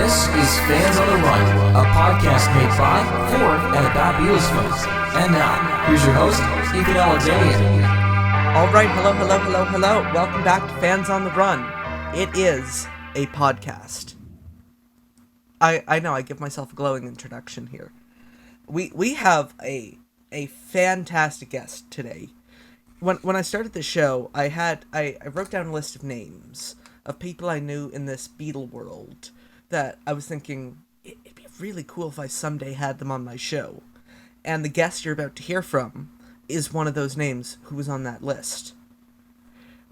This is Fans on the Run, a podcast made by, for, and about Beatles fans. And now, here's your host, Ethan Alexanian. All right, hello. Welcome back to Fans on the Run. It is a podcast. I know, I give myself a glowing introduction here. We have a fantastic guest today. When I started the show, I wrote down a list of names of people I knew in this Beatle world that I was thinking, it'd be really cool if I someday had them on my show. And the guest you're about to hear from is one of those names who was on that list.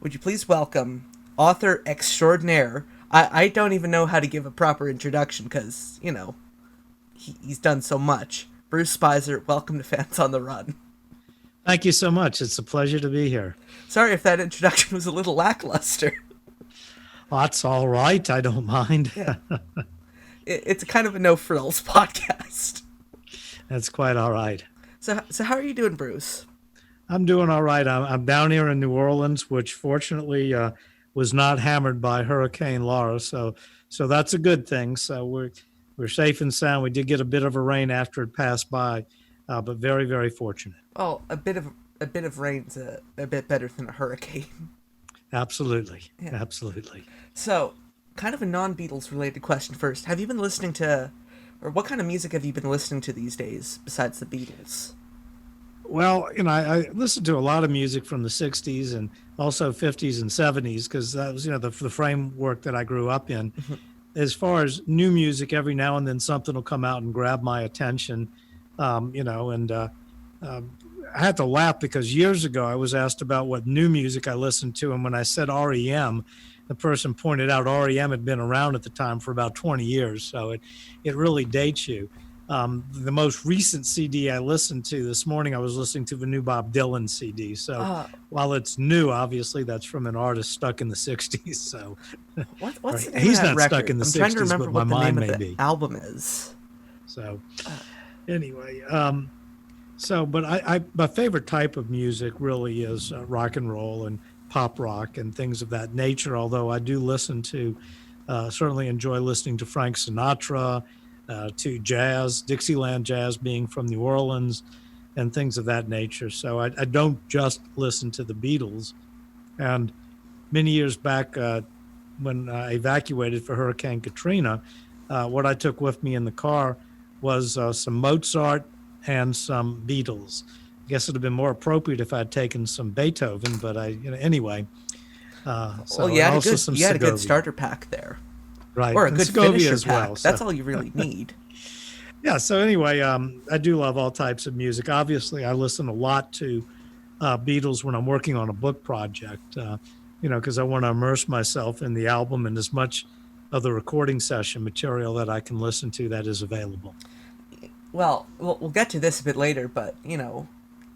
Would you please welcome author extraordinaire? I don't even know how to give a proper introduction because, you know, he's done so much. Bruce Spizer, welcome to Fans on the Run. Thank you so much. It's a pleasure to be here. Sorry if that introduction was a little lackluster. That's all right. I don't mind. Yeah. It's kind of a no-frills podcast. That's quite all right. So how are you doing, Bruce? I'm doing all right. I'm down here in New Orleans, which fortunately was not hammered by Hurricane Laura. So that's a good thing. So we're safe and sound. We did get a bit of a rain after it passed by, but very, very fortunate. Well, a bit of rain's a bit better than a hurricane. Absolutely. Yeah. Absolutely. So, kind of a non-Beatles related question first. Have you been listening to, or what kind of music have you been listening to these days besides the Beatles? Well, you know, I listened to a lot of music from the 60s and also 50s and 70s because that was, you know, the framework that I grew up in. Mm-hmm. As far as new music, every now and then something will come out and grab my attention, you know, and I had to laugh because years ago I was asked about what new music I listened to, and when I said REM, the person pointed out REM had been around at the time for about 20 years, so it really dates you. The most recent CD I listened to this morning, I was listening to the new Bob Dylan CD. So while it's new, obviously that's from an artist stuck in the 60s. So what's the name he's of that not record? stuck in the I'm 60s, trying to remember but what my the name mind of may the be. album is. So anyway, but my favorite type of music really is rock and roll and pop rock and things of that nature. Although I do listen to, certainly enjoy listening to Frank Sinatra, to jazz, Dixieland jazz being from New Orleans and things of that nature. So I don't just listen to the Beatles. And many years back when I evacuated for Hurricane Katrina, what I took with me in the car was some Mozart and some Beatles. I guess it would have been more appropriate if I'd taken some Beethoven, but anyway. Well, you had a good starter pack there. Right. Or a good finisher as pack. well. That's all you really need. Yeah. So anyway, I do love all types of music. Obviously, I listen a lot to Beatles when I'm working on a book project, you know, because I want to immerse myself in the album and as much of the recording session material that I can listen to that is available. Well, we'll get to this a bit later, but, you know,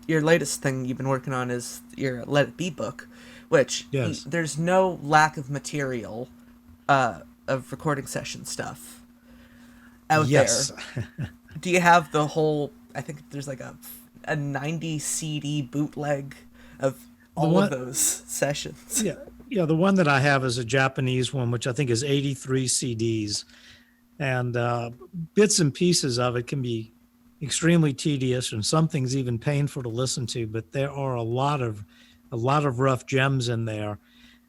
your latest thing you've been working on is your Let It Be book, which yes. There's no lack of material of recording session stuff out yes. there. Do you have the whole, I think there's like a 90 CD bootleg of all of those sessions? Yeah, the one that I have is a Japanese one, which I think is 83 CDs. And bits and pieces of it can be extremely tedious, and some things even painful to listen to. But there are a lot of rough gems in there,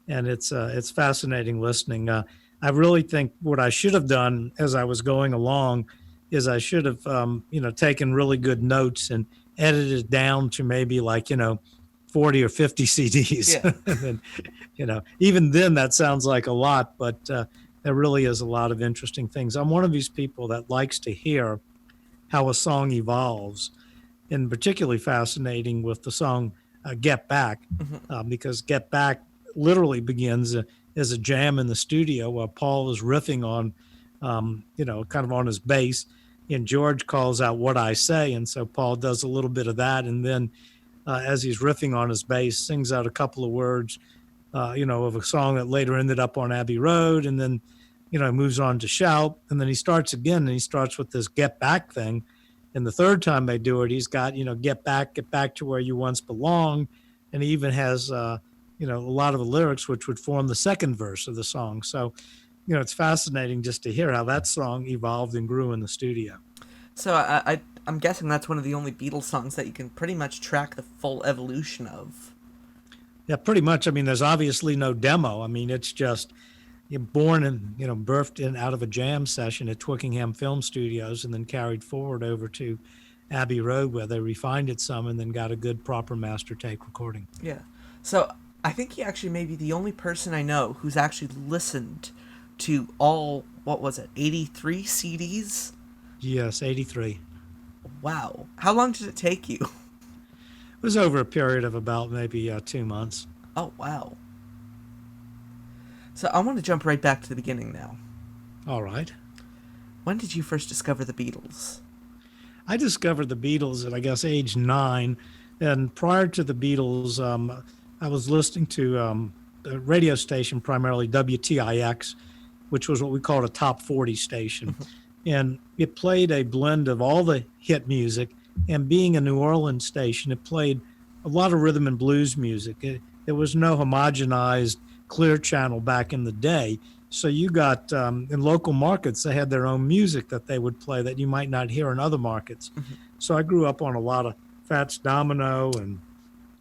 and it's fascinating listening. I really think what I should have done as I was going along is I should have taken really good notes and edited it down to maybe 40 or 50 CDs. Yeah. And then, even then that sounds like a lot, but there really is a lot of interesting things. I'm one of these people that likes to hear how a song evolves, and particularly fascinating with the song Get Back, because Get Back literally begins as a jam in the studio while Paul is riffing on, kind of on his bass, and George calls out What I Say. And so Paul does a little bit of that. And then as he's riffing on his bass, sings out a couple of words, of a song that later ended up on Abbey Road, and then, moves on to Shout, and then he starts again, and he starts with this Get Back thing. And the third time they do it, he's got, get back to where you once belonged. And he even has, a lot of the lyrics which would form the second verse of the song. So it's fascinating just to hear how that song evolved and grew in the studio. So I'm guessing that's one of the only Beatles songs that you can pretty much track the full evolution of. Yeah, pretty much. I mean, there's obviously no demo. I mean, it's just you're born and, birthed in out of a jam session at Twickenham Film Studios and then carried forward over to Abbey Road where they refined it some and then got a good proper master tape recording. Yeah. So I think he actually may be the only person I know who's actually listened to all, what was it, 83 CDs? Yes, 83. Wow. How long did it take you? It was over a period of about maybe 2 months. Oh, wow. So I want to jump right back to the beginning now. All right. When did you first discover the Beatles? I discovered the Beatles at, I guess, age 9. And prior to the Beatles, I was listening to a radio station, primarily WTIX, which was what we called a top 40 station. And it played a blend of all the hit music. And being a New Orleans station, it played a lot of rhythm and blues music. There was no homogenized clear channel back in the day. So you got, in local markets, they had their own music that they would play that you might not hear in other markets. So I grew up on a lot of Fats Domino and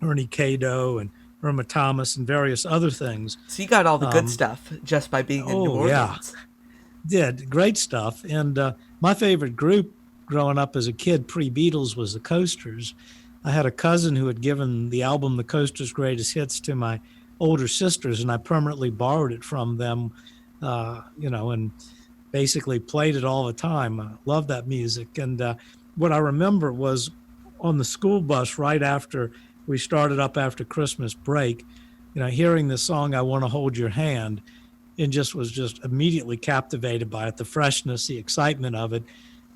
Ernie Cado and Irma Thomas and various other things. So you got all the good stuff just by being in New Orleans. Yeah, did great stuff. And my favorite group growing up as a kid pre-Beatles was the Coasters. I had a cousin who had given the album The Coasters' Greatest Hits to my older sisters, and I permanently borrowed it from them, and basically played it all the time. I loved that music. And what I remember was on the school bus right after we started up after Christmas break, hearing the song, I Want to Hold Your Hand, and was immediately captivated by it, the freshness, the excitement of it.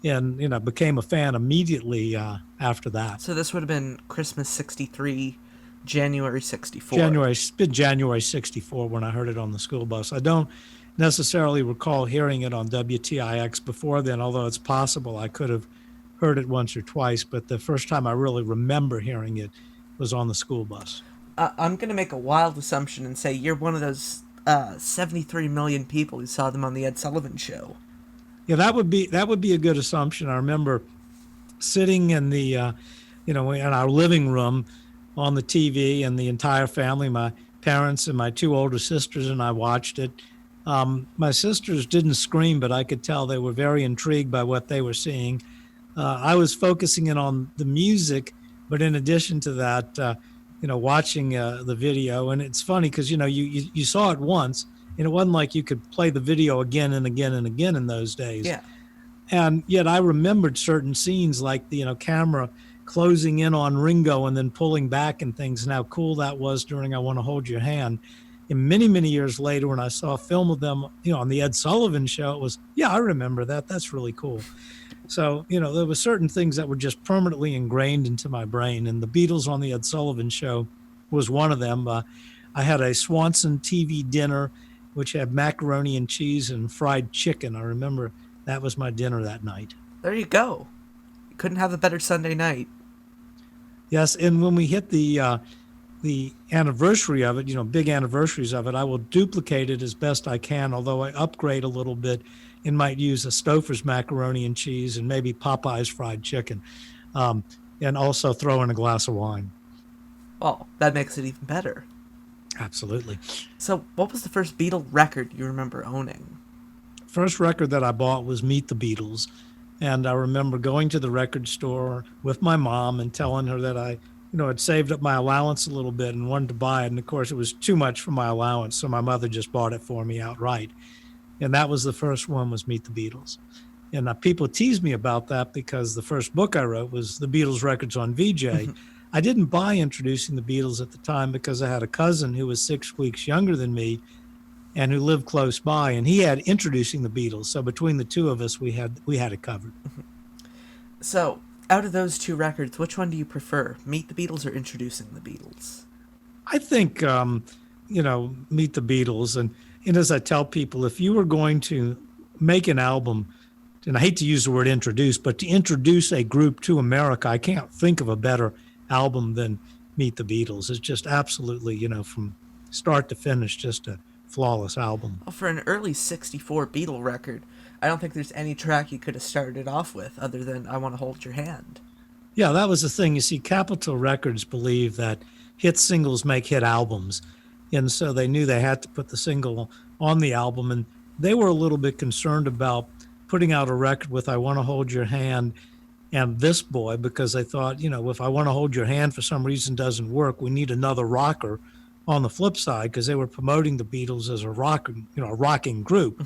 And, became a fan immediately after that. So this would have been Christmas 63, January 64. January 64 when I heard it on the school bus. I don't necessarily recall hearing it on WTIX before then, although it's possible I could have heard it once or twice. But the first time I really remember hearing it was on the school bus. I'm going to make a wild assumption and say you're one of those 73 million people who saw them on the Ed Sullivan Show. Yeah, that would be a good assumption. I remember sitting in the, in our living room on the TV, and the entire family, my parents and my 2 older sisters, and I watched it. My sisters didn't scream, but I could tell they were very intrigued by what they were seeing. I was focusing in on the music, but in addition to that, watching the video. And it's funny because, you saw it once, and it wasn't like you could play the video again and again and again in those days. Yeah. And yet I remembered certain scenes like the, camera closing in on Ringo and then pulling back and things, and how cool that was during I Want to Hold Your Hand. And many, many years later, when I saw a film of them, on the Ed Sullivan Show, it was, yeah, I remember that. That's really cool. So, there were certain things that were just permanently ingrained into my brain. And the Beatles on the Ed Sullivan Show was one of them. I had a Swanson TV dinner, which had macaroni and cheese and fried chicken. I remember that was my dinner that night. There you go. You couldn't have a better Sunday night. Yes, and when we hit the anniversary of it, big anniversaries of it, I will duplicate it as best I can, although I upgrade a little bit and might use a Stouffer's macaroni and cheese and maybe Popeye's fried chicken, and also throw in a glass of wine. Well, that makes it even better. Absolutely. So what was the first Beatle record you remember owning? First record that I bought was Meet the Beatles. And I remember going to the record store with my mom and telling her that I, had saved up my allowance a little bit and wanted to buy it. And of course, it was too much for my allowance. So my mother just bought it for me outright. And that was the first one, was Meet the Beatles. And people tease me about that because the first book I wrote was The Beatles Records on VJ. I didn't buy Introducing the Beatles at the time because I had a cousin who was 6 weeks younger than me and who lived close by, and he had Introducing the Beatles. So between the two of us, we had it covered. So out of those 2 records, which one do you prefer, Meet the Beatles or Introducing the Beatles? I think, Meet the Beatles. And as I tell people, if you were going to make an album, and I hate to use the word introduce, but to introduce a group to America, I can't think of a better album than Meet the Beatles. It's just absolutely, from start to finish, just a flawless album. Well, for an early 64 Beatle record, I don't think there's any track you could have started off with other than I Want to Hold Your Hand. Yeah, that was the thing. You see, Capitol Records believed that hit singles make hit albums. And so they knew they had to put the single on the album. And they were a little bit concerned about putting out a record with I Want to Hold Your Hand and This Boy, because they thought, if I Want to Hold Your Hand for some reason doesn't work, we need another rocker on the flip side, because they were promoting the Beatles as a rocking group.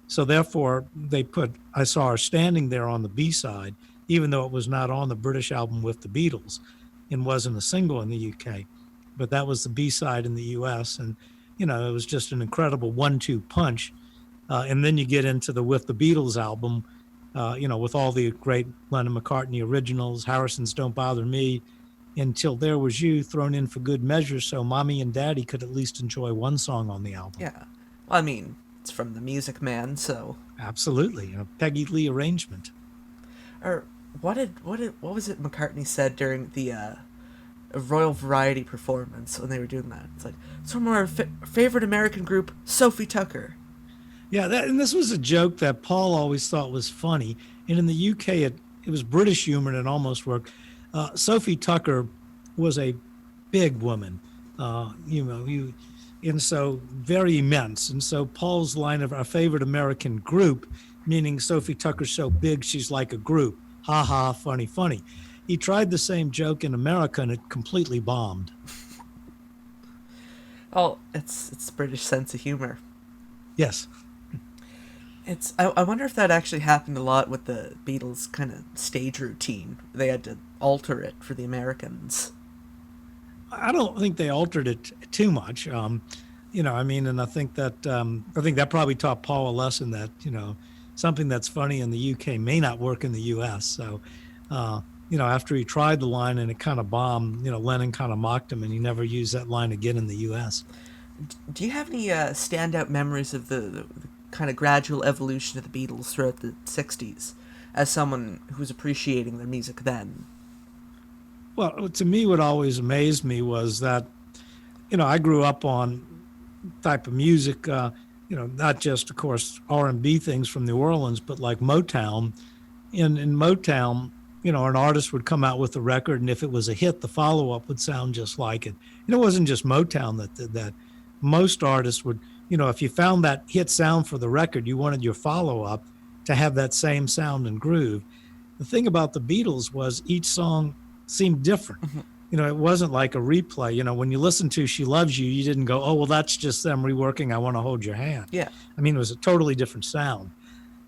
So therefore, they put I Saw Her Standing There on the B-side, even though it was not on the British album with the Beatles and wasn't a single in the UK. But that was the B-side in the US. And, it was just an incredible 1-2 punch. And then you get into the With the Beatles album, with all the great Lennon-McCartney originals, Harrison's Don't Bother Me, Until There Was You thrown in for good measure, so Mommy and Daddy could at least enjoy one song on the album. Yeah. Well, I mean, it's from the Music Man, so... Absolutely. A Peggy Lee arrangement. Or what was it McCartney said during the Royal Variety performance when they were doing that? It's like, it's from our favorite American group, Sophie Tucker. Yeah, and this was a joke that Paul always thought was funny. And in the UK, it was British humor and it almost worked. Sophie Tucker was a big woman, and so very immense. And so Paul's line of our favorite American group, meaning Sophie Tucker's so big she's like a group. Ha ha, funny, funny. He tried the same joke in America and it completely bombed. Oh, it's British sense of humor. Yes. I wonder if that actually happened a lot with the Beatles' kind of stage routine. They had to alter it for the Americans. I don't think they altered it too much. And I think that probably taught Paul a lesson that, something that's funny in the UK may not work in the US. So, after he tried the line and it kind of bombed, Lennon kind of mocked him and he never used that line again in the US. Do you have any standout memories of the kind of gradual evolution of the Beatles throughout the 60s as someone who's appreciating their music then? Well, to me, what always amazed me was that, I grew up on type of music, not just, of course, R&B things from New Orleans, but like Motown. In Motown, an artist would come out with a record, and if it was a hit, the follow-up would sound just like it. And it wasn't just Motown that did that. Most artists would, if you found that hit sound for the record, you wanted your follow-up to have that same sound and groove. The thing about the Beatles was each song seemed different. It wasn't like a replay. When you listen to She Loves You, you didn't go, oh, well, that's just them reworking I Want to Hold Your Hand. Yeah. It was a totally different sound.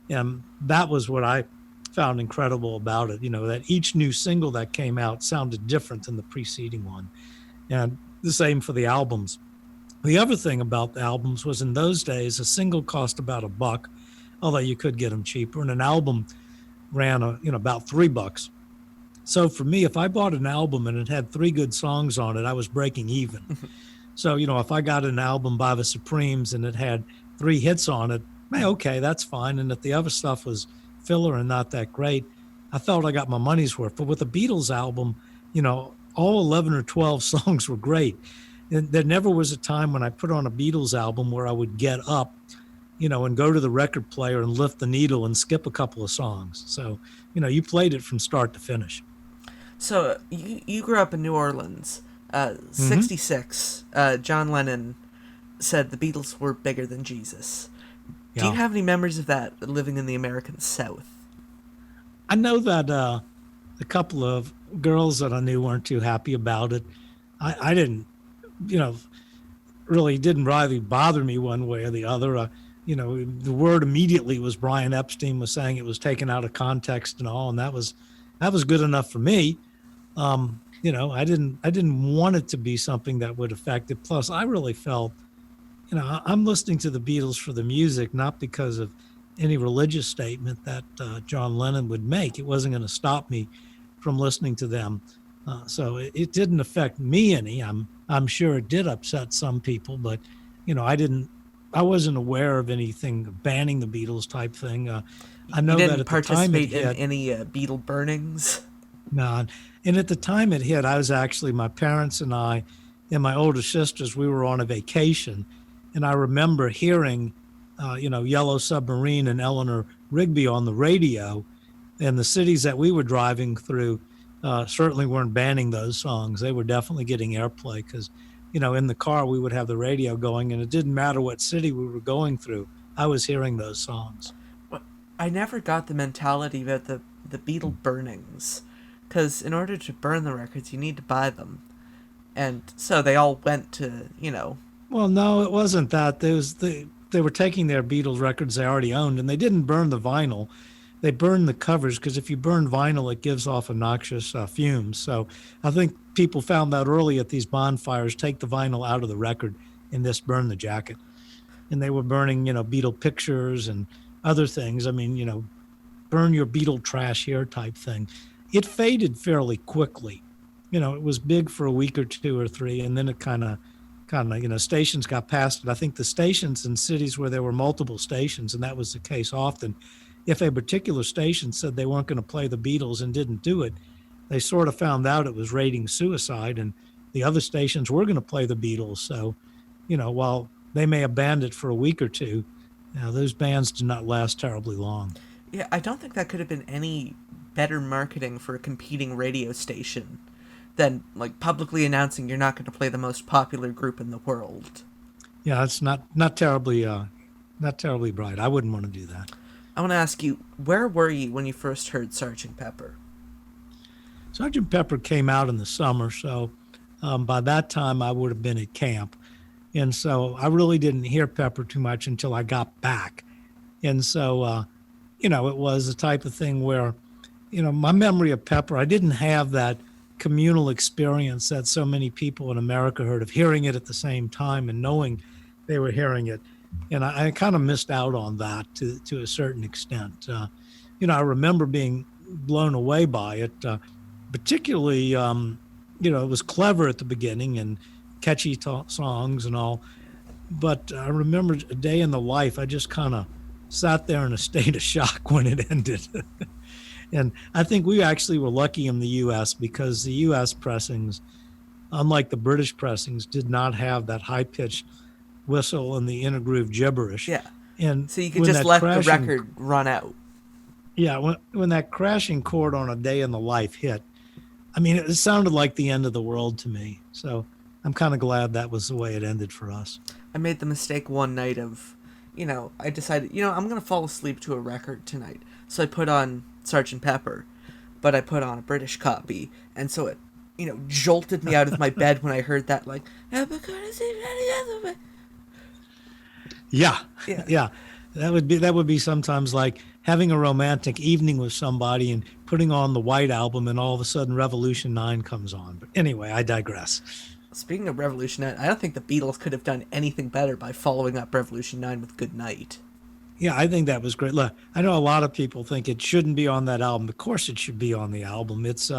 And that was what I found incredible about it, that each new single that came out sounded different than the preceding one. And the same for the albums. The other thing about the albums was in those days, a single cost about $1, although you could get them cheaper, and an album ran about $3. So for me, if I bought an album and it had 3 good songs on it, I was breaking even. So, if I got an album by the Supremes and it had 3 hits on it, okay, that's fine. And if the other stuff was filler and not that great, I felt I got my money's worth. But with the Beatles album, all 11 or 12 songs were great. And there never was a time when I put on a Beatles album where I would get up, and go to the record player and lift the needle and skip a couple of songs. So, you played it from start to finish. So you grew up in New Orleans. 66, John Lennon said the Beatles were bigger than Jesus. Yeah. Do you have any memories of that living in the American South? I know that a couple of girls that I knew weren't too happy about it. I didn't, really didn't bother me one way or the other. The word immediately was Brian Epstein was saying it was taken out of context and all, and that was good enough for me. I didn't want it to be something that would affect it. Plus, I really felt, I'm listening to the Beatles for the music, not because of any religious statement that John Lennon would make. It wasn't going to stop me from listening to them. So it didn't affect me any. I'm sure it did upset some people, but I wasn't aware of anything banning the Beatles type thing. I know that at the time it hit, participate in any Beatle burnings? No, and at the time it hit, I was actually, my parents and I and my older sisters, we were on a vacation, And I remember hearing, Yellow Submarine and Eleanor Rigby on the radio, and the cities that we were driving through certainly weren't banning those songs. They were definitely getting airplay because, in the car we would have the radio going, and it didn't matter what city we were going through. I was hearing those songs. Well, I never got the mentality about the Beatle burnings, because in order to burn the records, you need to buy them. And so they all went to, Well, no, it wasn't that. They were taking their Beatles records they already owned, and they didn't burn the vinyl. They burned the covers because if you burn vinyl, it gives off a noxious fumes. So I think people found that early at these bonfires, take the vinyl out of the record and just burn the jacket. And they were burning, Beatle pictures and other things. I mean, burn your Beatle trash here type thing. It faded fairly quickly. It was big for a week or two or three, and then it kind of, stations got past it. I think the stations in cities where there were multiple stations, and that was the case often, if a particular station said they weren't going to play the Beatles and didn't do it, they sort of found out it was rating suicide, and the other stations were going to play the Beatles. So, while they may have banned it for a week or two, those bans did not last terribly long. Yeah, I don't think that could have been any better marketing for a competing radio station than publicly announcing you're not going to play the most popular group in the world. Yeah, it's not terribly bright. I wouldn't want to do that. I want to ask you, where were you when you first heard Sgt. Pepper? Sgt. Pepper came out in the summer, so by that time I would have been at camp. And so I really didn't hear Pepper too much until I got back. And so, it was the type of thing where, my memory of Pepper, I didn't have that communal experience that so many people in America heard of hearing it at the same time and knowing they were hearing it. And I kind of missed out on that to a certain extent. I remember being blown away by it, particularly, it was clever at the beginning and catchy songs and all. But I remember a day in the life, I just kind of sat there in a state of shock when it ended. And I think we actually were lucky in the U.S. because the U.S. pressings, unlike the British pressings, did not have that high-pitched whistle and the intergroove gibberish. Yeah. And so you could just let the record run out. Yeah, when that crashing chord on A Day in the Life hit, I mean, it sounded like the end of the world to me. So I'm kind of glad that was the way it ended for us. I made the mistake one night of, I decided, I'm going to fall asleep to a record tonight. So I put on Sgt. Pepper, but I put on a British copy. And so it, jolted me out of my bed when I heard that, Yeah. That would be sometimes like having a romantic evening with somebody and putting on the White Album and all of a sudden Revolution 9 comes on. But anyway, I digress. Speaking of Revolution 9, I don't think the Beatles could have done anything better by following up Revolution 9 with Good Night. Yeah, I think that was great. Look, I know a lot of people think it shouldn't be on that album. Of course it should be on the album. It's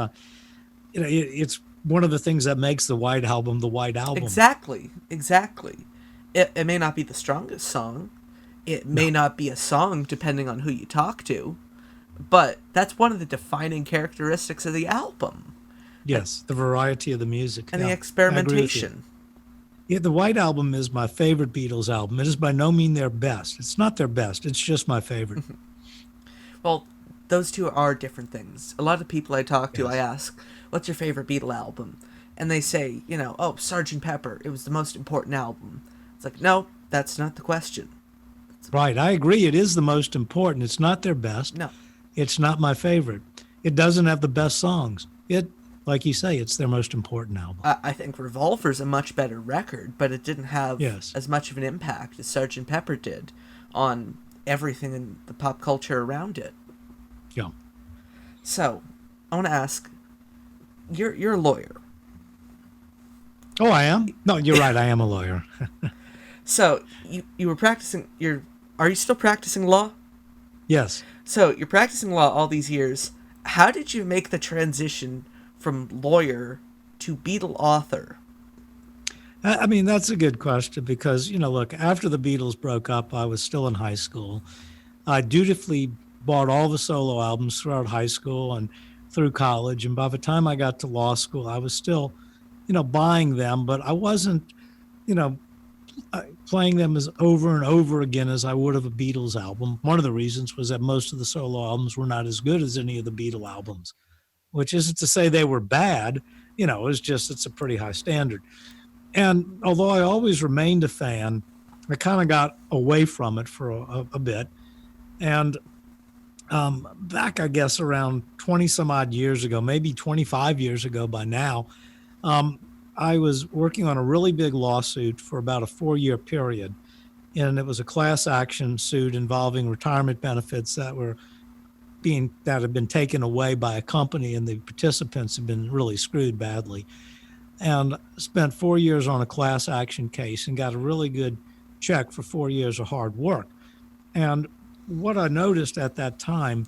it's one of the things that makes the White Album the White Album. Exactly. It may not be the strongest song. It may not be a song, depending on who you talk to. But that's one of the defining characteristics of the album. Yes, the variety of the music. And the experimentation. Yeah, the White Album is my favorite Beatles album. It is by no means their best. It's not their best. It's just my favorite. Well, those two are different things. A lot of people I talk to, I ask, what's your favorite Beatle album? And they say, Sgt. Pepper. It was the most important album. It's like, no, that's not the question. Right, I agree. It is the most important. It's not their best. No. It's not my favorite. It doesn't have the best songs. Like you say, it's their most important album. I think Revolver's a much better record, but it didn't have as much of an impact as Sgt. Pepper did on everything in the pop culture around it. Yeah. So, I want to ask, you're a lawyer. Oh, I am? No, you're right. I am a lawyer. So, you were practicing, are you still practicing law? Yes. So, you're practicing law all these years. How did you make the transition from lawyer to Beatle author? I mean, that's a good question because, look, after the Beatles broke up, I was still in high school. I dutifully bought all the solo albums throughout high school and through college. And by the time I got to law school, I was still, buying them, but I wasn't, playing them as over and over again as I would of a Beatles album. One of the reasons was that most of the solo albums were not as good as any of the Beatle albums, which isn't to say they were bad. It's just, it's a pretty high standard. And although I always remained a fan, I kind of got away from it for a bit. And back, I guess, around 20 some odd years ago, maybe 25 years ago by now, I was working on a really big lawsuit for about a 4-year period. And it was a class action suit involving retirement benefits that had been taken away by a company, and the participants had been really screwed badly. And spent 4 years on a class action case and got a really good check for 4 years of hard work. And what I noticed at that time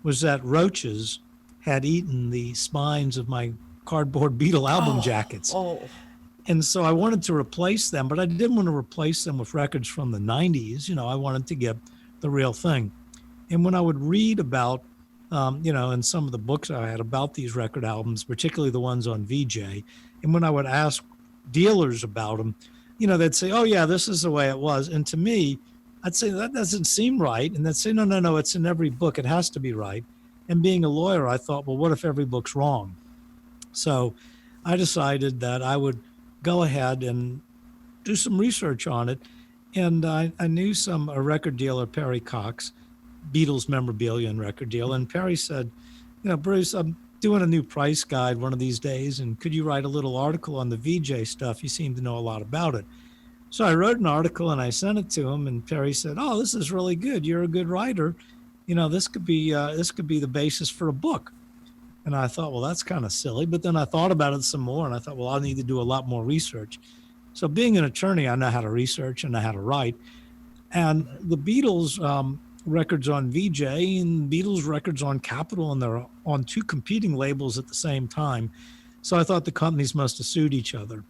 was that roaches had eaten the spines of my cardboard Beatle album jackets. And so I wanted to replace them, but I didn't want to replace them with records from the 90s. I wanted to get the real thing. And when I would read about, in some of the books I had about these record albums, particularly the ones on VJ, and when I would ask dealers about them, they'd say, oh, yeah, this is the way it was. And to me, I'd say that doesn't seem right. And they'd say, no, it's in every book. It has to be right. And being a lawyer, I thought, well, what if every book's wrong? So I decided that I would go ahead and do some research on it. And I knew a record dealer, Perry Cox, Beatles memorabilia and record deal. And Perry said, Bruce, I'm doing a new price guide one of these days, and could you write a little article on the VJ stuff? You seem to know a lot about it. So I wrote an article and I sent it to him, and Perry said, oh, this is really good. You're a good writer. This could be the basis for a book. And I thought, well, that's kind of silly. But then I thought about it some more, and I thought, well, I'll need to do a lot more research. So being an attorney, I know how to research and know how to write. And the Beatles records on VJ and Beatles records on Capitol, and they're on two competing labels at the same time. So I thought the companies must have sued each other.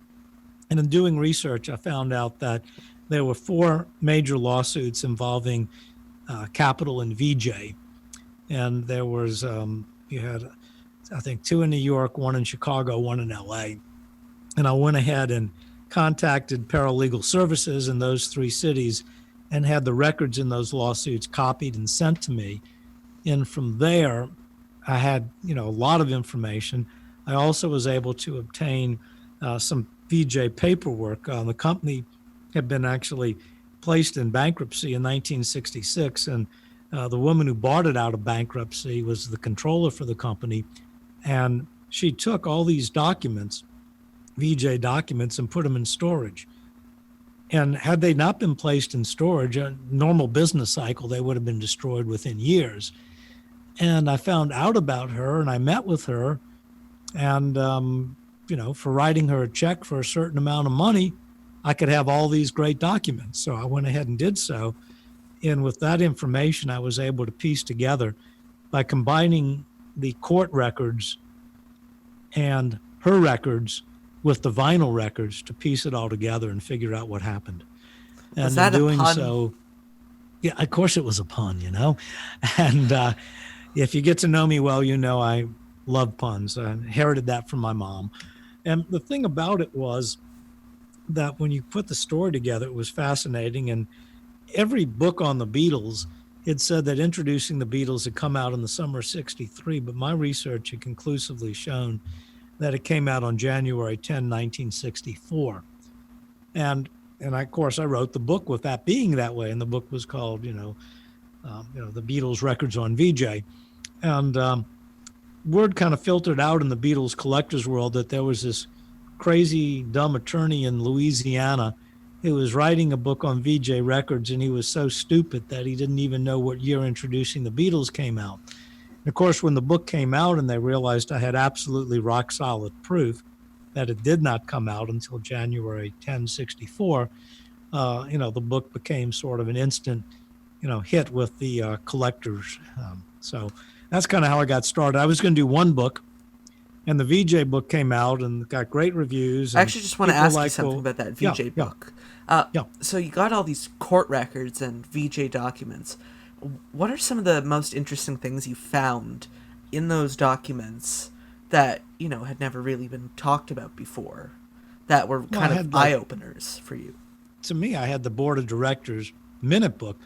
And in doing research, I found out that there were 4 major lawsuits involving Capitol and VJ. And there was, you had, I think, 2 in New York, 1 in Chicago, 1 in LA. And I went ahead and contacted paralegal services in those 3 cities and had the records in those lawsuits copied and sent to me. And from there, I had, a lot of information. I also was able to obtain some VJ paperwork. The company had been actually placed in bankruptcy in 1966, and the woman who bought it out of bankruptcy was the controller for the company, and she took all these documents, VJ documents, and put them in storage. And had they not been placed in storage, a normal business cycle, they would have been destroyed within years. And I found out about her, and I met with her, and for writing her a check for a certain amount of money, I could have all these great documents. So I went ahead and did so. And with that information, I was able to piece together, by combining the court records and her records with the vinyl records, to piece it all together and figure out what happened. And was that in doing a pun? so, yeah, of course it was a pun, And if you get to know me well, I love puns. I inherited that from my mom. And the thing about it was that when you put the story together, it was fascinating. And every book on the Beatles, it said that Introducing the Beatles had come out in the summer of '63, but my research had conclusively shown that it came out on January 10, 1964. And of course, I wrote the book with that being that way. And the book was called, The Beatles Records on VJ. And word kind of filtered out in the Beatles collectors world that there was this crazy, dumb attorney in Louisiana who was writing a book on VJ Records, and he was so stupid that he didn't even know what year Introducing the Beatles came out. And of course, when the book came out and they realized I had absolutely rock solid proof that it did not come out until January 10, '64, the book became sort of an instant, hit with the collectors. So that's kind of how I got started. I was going to do one book, and the VJ book came out and got great reviews. I actually just want to ask you something about that VJ book. So you got all these court records and VJ documents. What are some of the most interesting things you found in those documents that, had never really been talked about before, that were kind of eye-openers for you? to me, I had the board of directors minute book.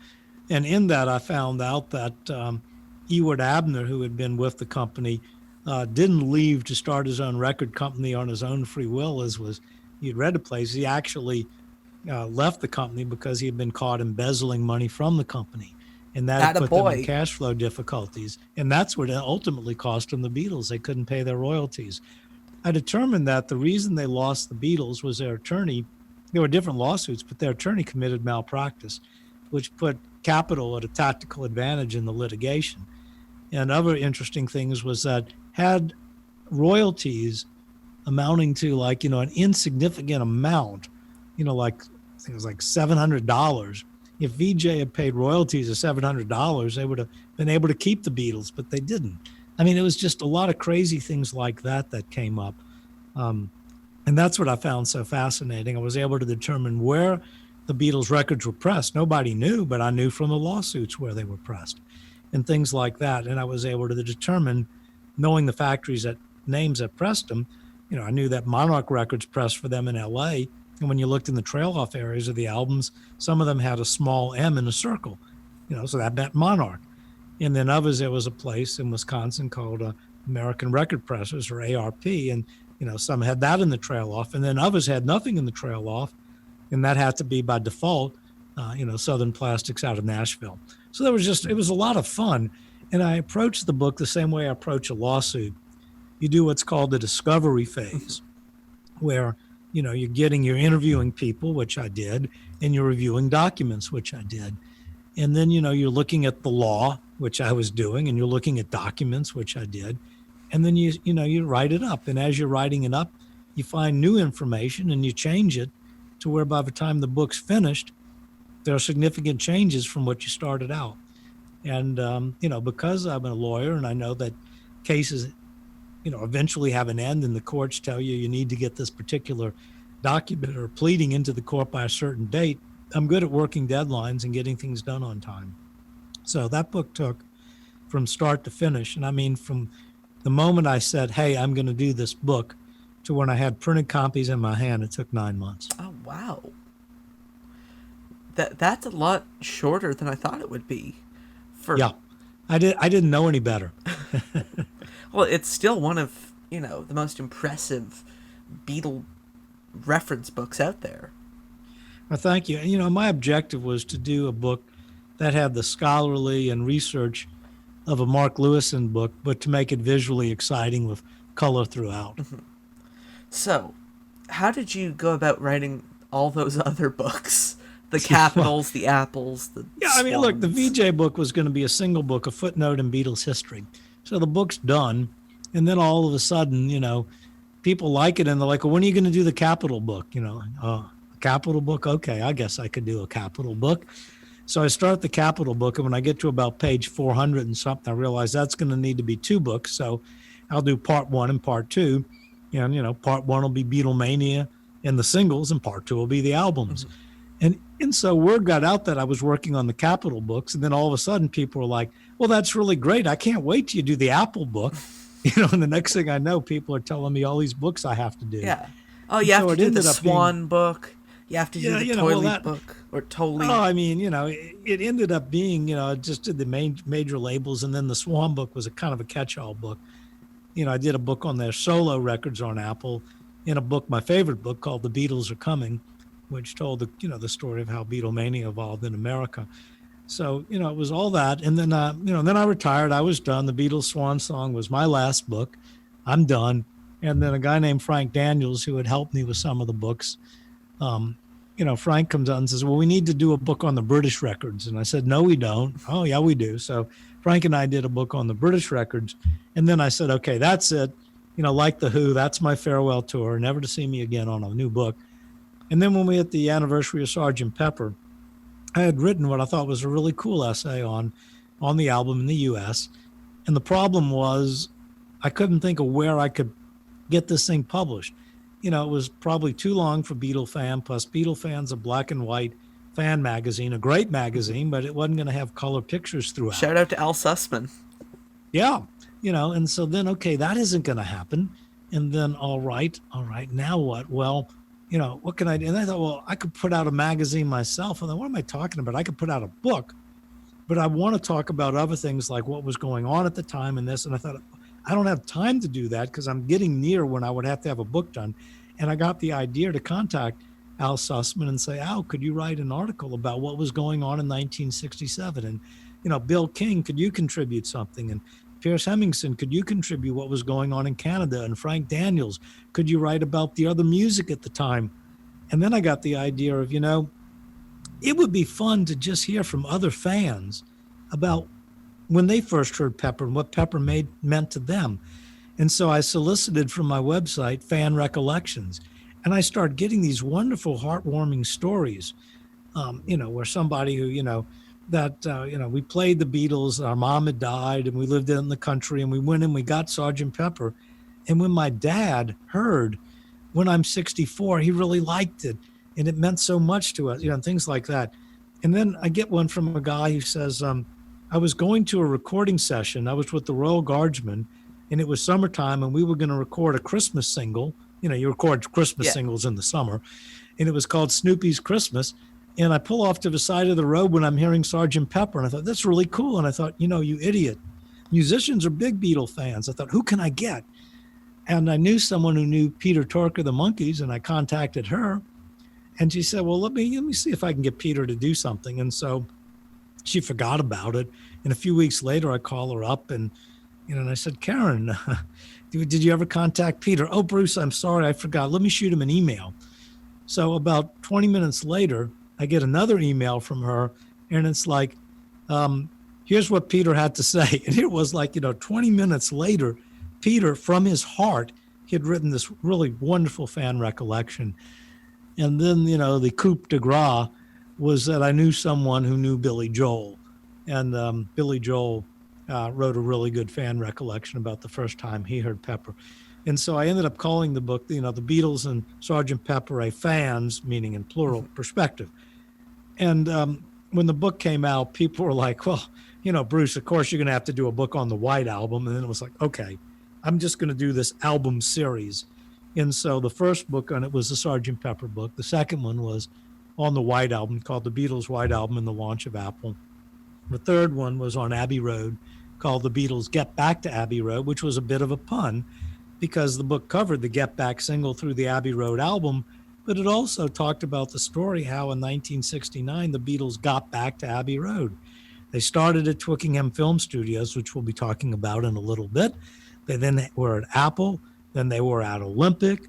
And in that, I found out that Ewart Abner, who had been with the company, didn't leave to start his own record company on his own free will, as was you'd read a place. He actually left the company because he had been caught embezzling money from the company. And that had put them in cash flow difficulties. And that's what ultimately cost them the Beatles. They couldn't pay their royalties. I determined that the reason they lost the Beatles was their attorney. There were different lawsuits, but their attorney committed malpractice, which put Capitol at a tactical advantage in the litigation. And other interesting things was that had royalties amounting to like, an insignificant amount, like I think it was like $700. If VJ had paid royalties of $700, they would have been able to keep the Beatles, but they didn't. I mean, it was just a lot of crazy things like that came up. And that's what I found so fascinating. I was able to determine where the Beatles records were pressed. Nobody knew, but I knew from the lawsuits where they were pressed and things like that. And I was able to determine, knowing the factories names that pressed them, I knew that Monarch Records pressed for them in LA. And when you looked in the trail off areas of the albums, some of them had a small M in a circle, so that meant Monarch. And then others, there was a place in Wisconsin called American Record Pressers, or ARP. And, some had that in the trail off. And then others had nothing in the trail off. And that had to be by default, Southern Plastics out of Nashville. So it was a lot of fun. And I approached the book the same way I approach a lawsuit. You do what's called the discovery phase, where, you're interviewing people, which I did, and you're reviewing documents, which I did. And then, you're looking at the law, which I was doing, and you're looking at documents, which I did. And then you write it up. And as you're writing it up, you find new information and you change it to where by the time the book's finished, there are significant changes from what you started out. And, because I'm a lawyer and I know that cases, eventually have an end and the courts tell you need to get this particular document or pleading into the court by a certain date, I'm good at working deadlines and getting things done on time. So that book took from start to finish. And I mean, from the moment I said, hey, I'm going to do this book, to when I had printed copies in my hand, it took 9 months. Oh, wow. That's a lot shorter than I thought it would be. Yeah, I didn't know any better. Well, it's still one of, the most impressive Beatle reference books out there. Well, thank you. And, my objective was to do a book that had the scholarly and research of a Mark Lewison book, but to make it visually exciting with color throughout. Mm-hmm. So, how did you go about writing all those other books? The Capitals, the Apples, the Swans. Look, the VJ book was going to be a single book, a footnote in Beatles history. So the book's done, and then all of a sudden, people like it, and they're like, well, when are you going to do the Capitol book? A Capitol book? Okay, I guess I could do a Capitol book. So I start the Capitol book, and when I get to about page 400 and something, I realize that's going to need to be 2 books. So I'll do part 1 and part 2. And, part 1 will be Beatlemania and the singles, and part 2 will be the albums. Mm-hmm. And so word got out that I was working on the Capitol books, and then all of a sudden people were like, well, that's really great. I can't wait till you do the Apple book. And the next thing I know, people are telling me all these books I have to do. Yeah. Oh, you have to do the Swan book. You have to do the Toilet book, or Tolly. Oh, it ended up being, just did the major labels, and then the Swan book was a kind of a catch-all book. I did a book on their solo records on Apple, and a book, my favorite book, called The Beatles Are Coming, which told the story of how Beatlemania evolved in America. So, it was all that. And then, then I retired. I was done. The Beatles Swan Song was my last book. I'm done. And then a guy named Frank Daniels, who had helped me with some of the books, Frank comes out and says, well, we need to do a book on the British records. And I said, no, we don't. Oh, yeah, we do. So Frank and I did a book on the British records. And then I said, okay, that's it. Like The Who, that's my farewell tour, never to see me again on a new book. And then when we hit the anniversary of Sgt. Pepper, I had written what I thought was a really cool essay on the album in the U.S. And the problem was I couldn't think of where I could get this thing published. It was probably too long for Beatle Fan, plus Beatle Fan's a black and white fan magazine, a great magazine, but it wasn't going to have color pictures throughout. Shout out to Al Sussman. Yeah, and so then, okay, that isn't going to happen. And then, all right, now what? Well, what can I do? And I thought, well, I could put out a magazine myself. And then what am I talking about? I could put out a book, but I want to talk about other things like what was going on at the time and this. And I thought, I don't have time to do that because I'm getting near when I would have to have a book done. And I got the idea to contact Al Sussman and say, Al, could you write an article about what was going on in 1967? And, Bill King, could you contribute something? And Pierce Hemmingson, could you contribute what was going on in Canada? And Frank Daniels, could you write about the other music at the time? And then I got the idea of, it would be fun to just hear from other fans about when they first heard Pepper and what Pepper meant to them. And so I solicited from my website fan recollections, and I started getting these wonderful, heartwarming stories, where somebody who, we played the Beatles, our mom had died, and we lived in the country, and we went and we got Sgt. Pepper. And when my dad heard When I'm 64, he really liked it, and it meant so much to us, and things like that. And then I get one from a guy who says, I was going to a recording session. I was with the Royal Guardsmen, and it was summertime, and we were going to record a Christmas single. You record Christmas singles in the summer, and it was called Snoopy's Christmas. And I pull off to the side of the road when I'm hearing Sgt. Pepper, and I thought, that's really cool. And I thought, you idiot. Musicians are big Beatle fans. I thought, who can I get? And I knew someone who knew Peter Tork of the Monkees, and I contacted her. And she said, well, let me see if I can get Peter to do something. And so she forgot about it. And a few weeks later, I call her up and I said, Karen, did you ever contact Peter? Oh, Bruce, I'm sorry, I forgot. Let me shoot him an email. So about 20 minutes later, I get another email from her, and it's like, here's what Peter had to say. And it was like, 20 minutes later, Peter, from his heart, he had written this really wonderful fan recollection. And then, the coup de grace was that I knew someone who knew Billy Joel. And Billy Joel wrote a really good fan recollection about the first time he heard Pepper. And so I ended up calling the book, the Beatles and Sgt. Pepper, a fans, meaning in plural, perspective. And when the book came out, people were like, well, Bruce, of course you're going to have to do a book on the White Album. And then it was like, okay, I'm just going to do this album series. And so the first book on it was the Sgt. Pepper book. The second one was on the White Album, called The Beatles' White Album and the Launch of Apple. The third one was on Abbey Road, called The Beatles' Get Back to Abbey Road, which was a bit of a pun because the book covered the Get Back single through the Abbey Road album, but it also talked about the story how in 1969 the Beatles got back to Abbey Road. They started at Twickenham Film Studios, which we'll be talking about in a little bit. They then were at Apple, then they were at Olympic,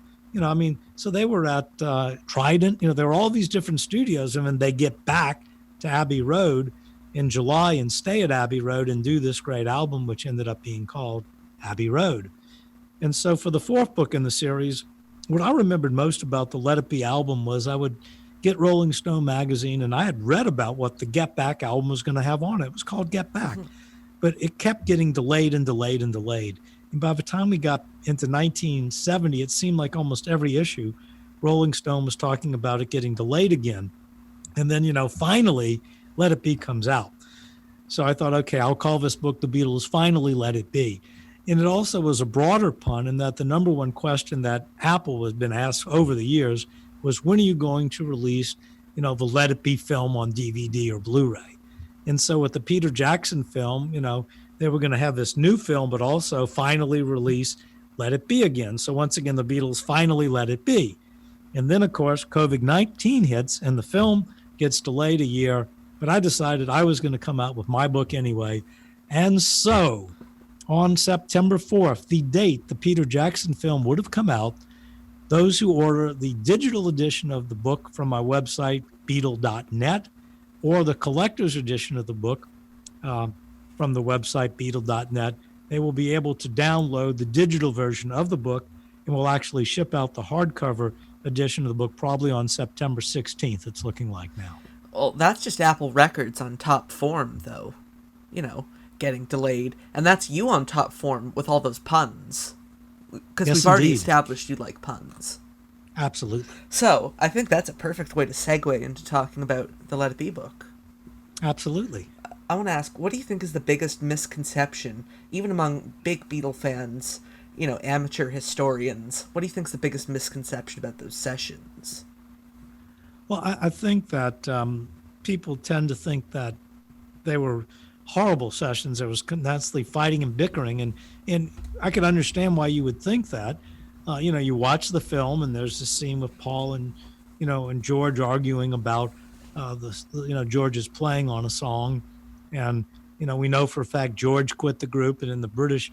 so they were at Trident, there were all these different studios, and then they get back to Abbey Road in July and stay at Abbey Road and do this great album, which ended up being called Abbey Road. And so for the fourth book in the series, what I remembered most about the Let It Be album was I would get Rolling Stone magazine, and I had read about what the Get Back album was going to have on it. It was called Get Back, but it kept getting delayed and delayed and delayed. And by the time we got into 1970, it seemed like almost every issue, Rolling Stone was talking about it getting delayed again. And then, finally, Let It Be comes out. So I thought, okay, I'll call this book The Beatles Finally Let It Be. And it also was a broader pun in that the number one question that Apple has been asked over the years was, when are you going to release, the Let It Be film on DVD or Blu-ray? And so with the Peter Jackson film, they were going to have this new film, but also finally release Let It Be again. So once again, the Beatles finally let it be. And then, of course, COVID-19 hits and the film gets delayed a year. But I decided I was going to come out with my book anyway. And so on September 4th, the date the Peter Jackson film would have come out, those who order the digital edition of the book from my website, Beatle.net, or the collector's edition of the book from the website, Beatle.net, they will be able to download the digital version of the book, and we'll actually ship out the hardcover edition of the book probably on September 16th, it's looking like now. Well, that's just Apple Records on top form, though. Getting delayed. And that's you on top form with all those puns. Because we've already established you like puns. Absolutely. So, I think that's a perfect way to segue into talking about the Let It Be book. Absolutely. I want to ask, what do you think is the biggest misconception, even among big Beatle fans, amateur historians, what do you think's the biggest misconception about those sessions? Well, I think that people tend to think that they were horrible sessions. There was constantly fighting and bickering, and I could understand why you would think that. You watch the film, and there's this scene with Paul and George arguing about George's playing on a song, and we know for a fact George quit the group, and in the British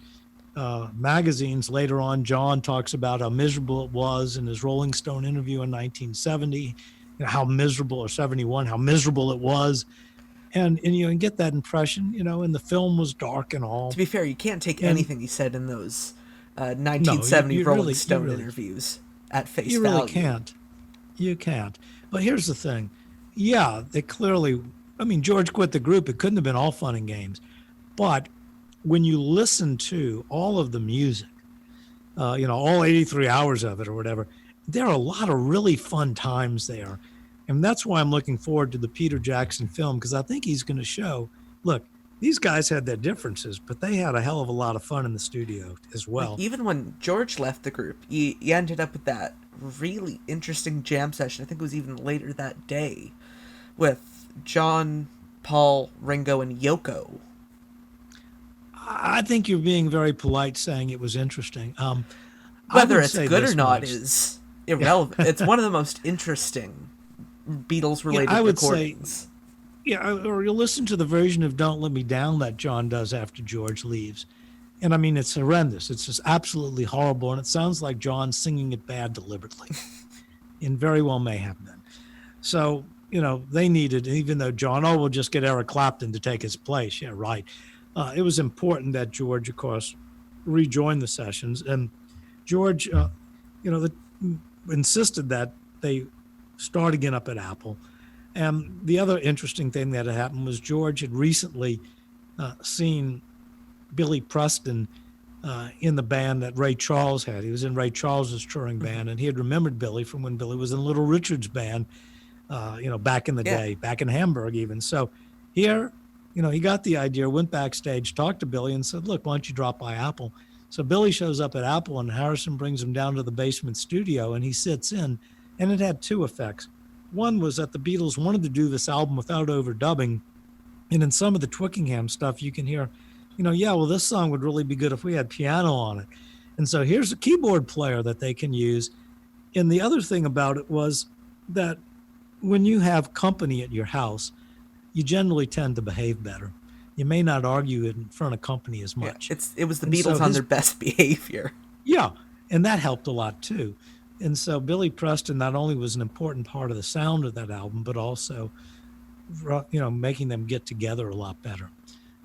magazines later on, John talks about how miserable it was in his Rolling Stone interview in 1970, how miserable, or 71, how miserable it was. And you get that impression, and the film was dark and all. To be fair, you can't take anything he said in those 1970 no, you Rolling really, Stone interviews at face value. value. You really can't. You can't. But here's the thing. Yeah, they clearly, George quit the group. It couldn't have been all fun and games. But when you listen to all of the music, all 83 hours of it or whatever, there are a lot of really fun times there. And that's why I'm looking forward to the Peter Jackson film, because I think he's going to show, look, these guys had their differences, but they had a hell of a lot of fun in the studio as well. Like, even when George left the group, he ended up with that really interesting jam session. I think it was even later that day with John, Paul, Ringo, and Yoko. I think you're being very polite saying it was interesting. Whether it's good or not is irrelevant. It's one of the most interesting Beatles-related recordings. Or you'll listen to the version of Don't Let Me Down that John does after George leaves. And it's horrendous. It's just absolutely horrible. And it sounds like John singing it bad deliberately. And very well may have been. So, they needed, even though John, we'll just get Eric Clapton to take his place. Yeah, right. It was important that George, of course, rejoined the sessions. And George, insisted that they start again up at Apple. And the other interesting thing that had happened was George had recently seen Billy Preston in the band that Ray Charles had. He was in Ray Charles's touring band, and he had remembered Billy from when Billy was in Little Richard's band, back in the day, back in Hamburg even. So here, he got the idea, went backstage, talked to Billy and said, look, why don't you drop by Apple? So Billy shows up at Apple, and Harrison brings him down to the basement studio, and he sits in, and it had two effects. One was that the Beatles wanted to do this album without overdubbing. And in some of the Twickenham stuff, you can hear, this song would really be good if we had piano on it. And so here's a keyboard player that they can use. And the other thing about it was that when you have company at your house, you generally tend to behave better. You may not argue in front of company as much. Yeah, it was the Beatles on their best behavior. Yeah, and that helped a lot too. And so Billy Preston not only was an important part of the sound of that album, but also, making them get together a lot better.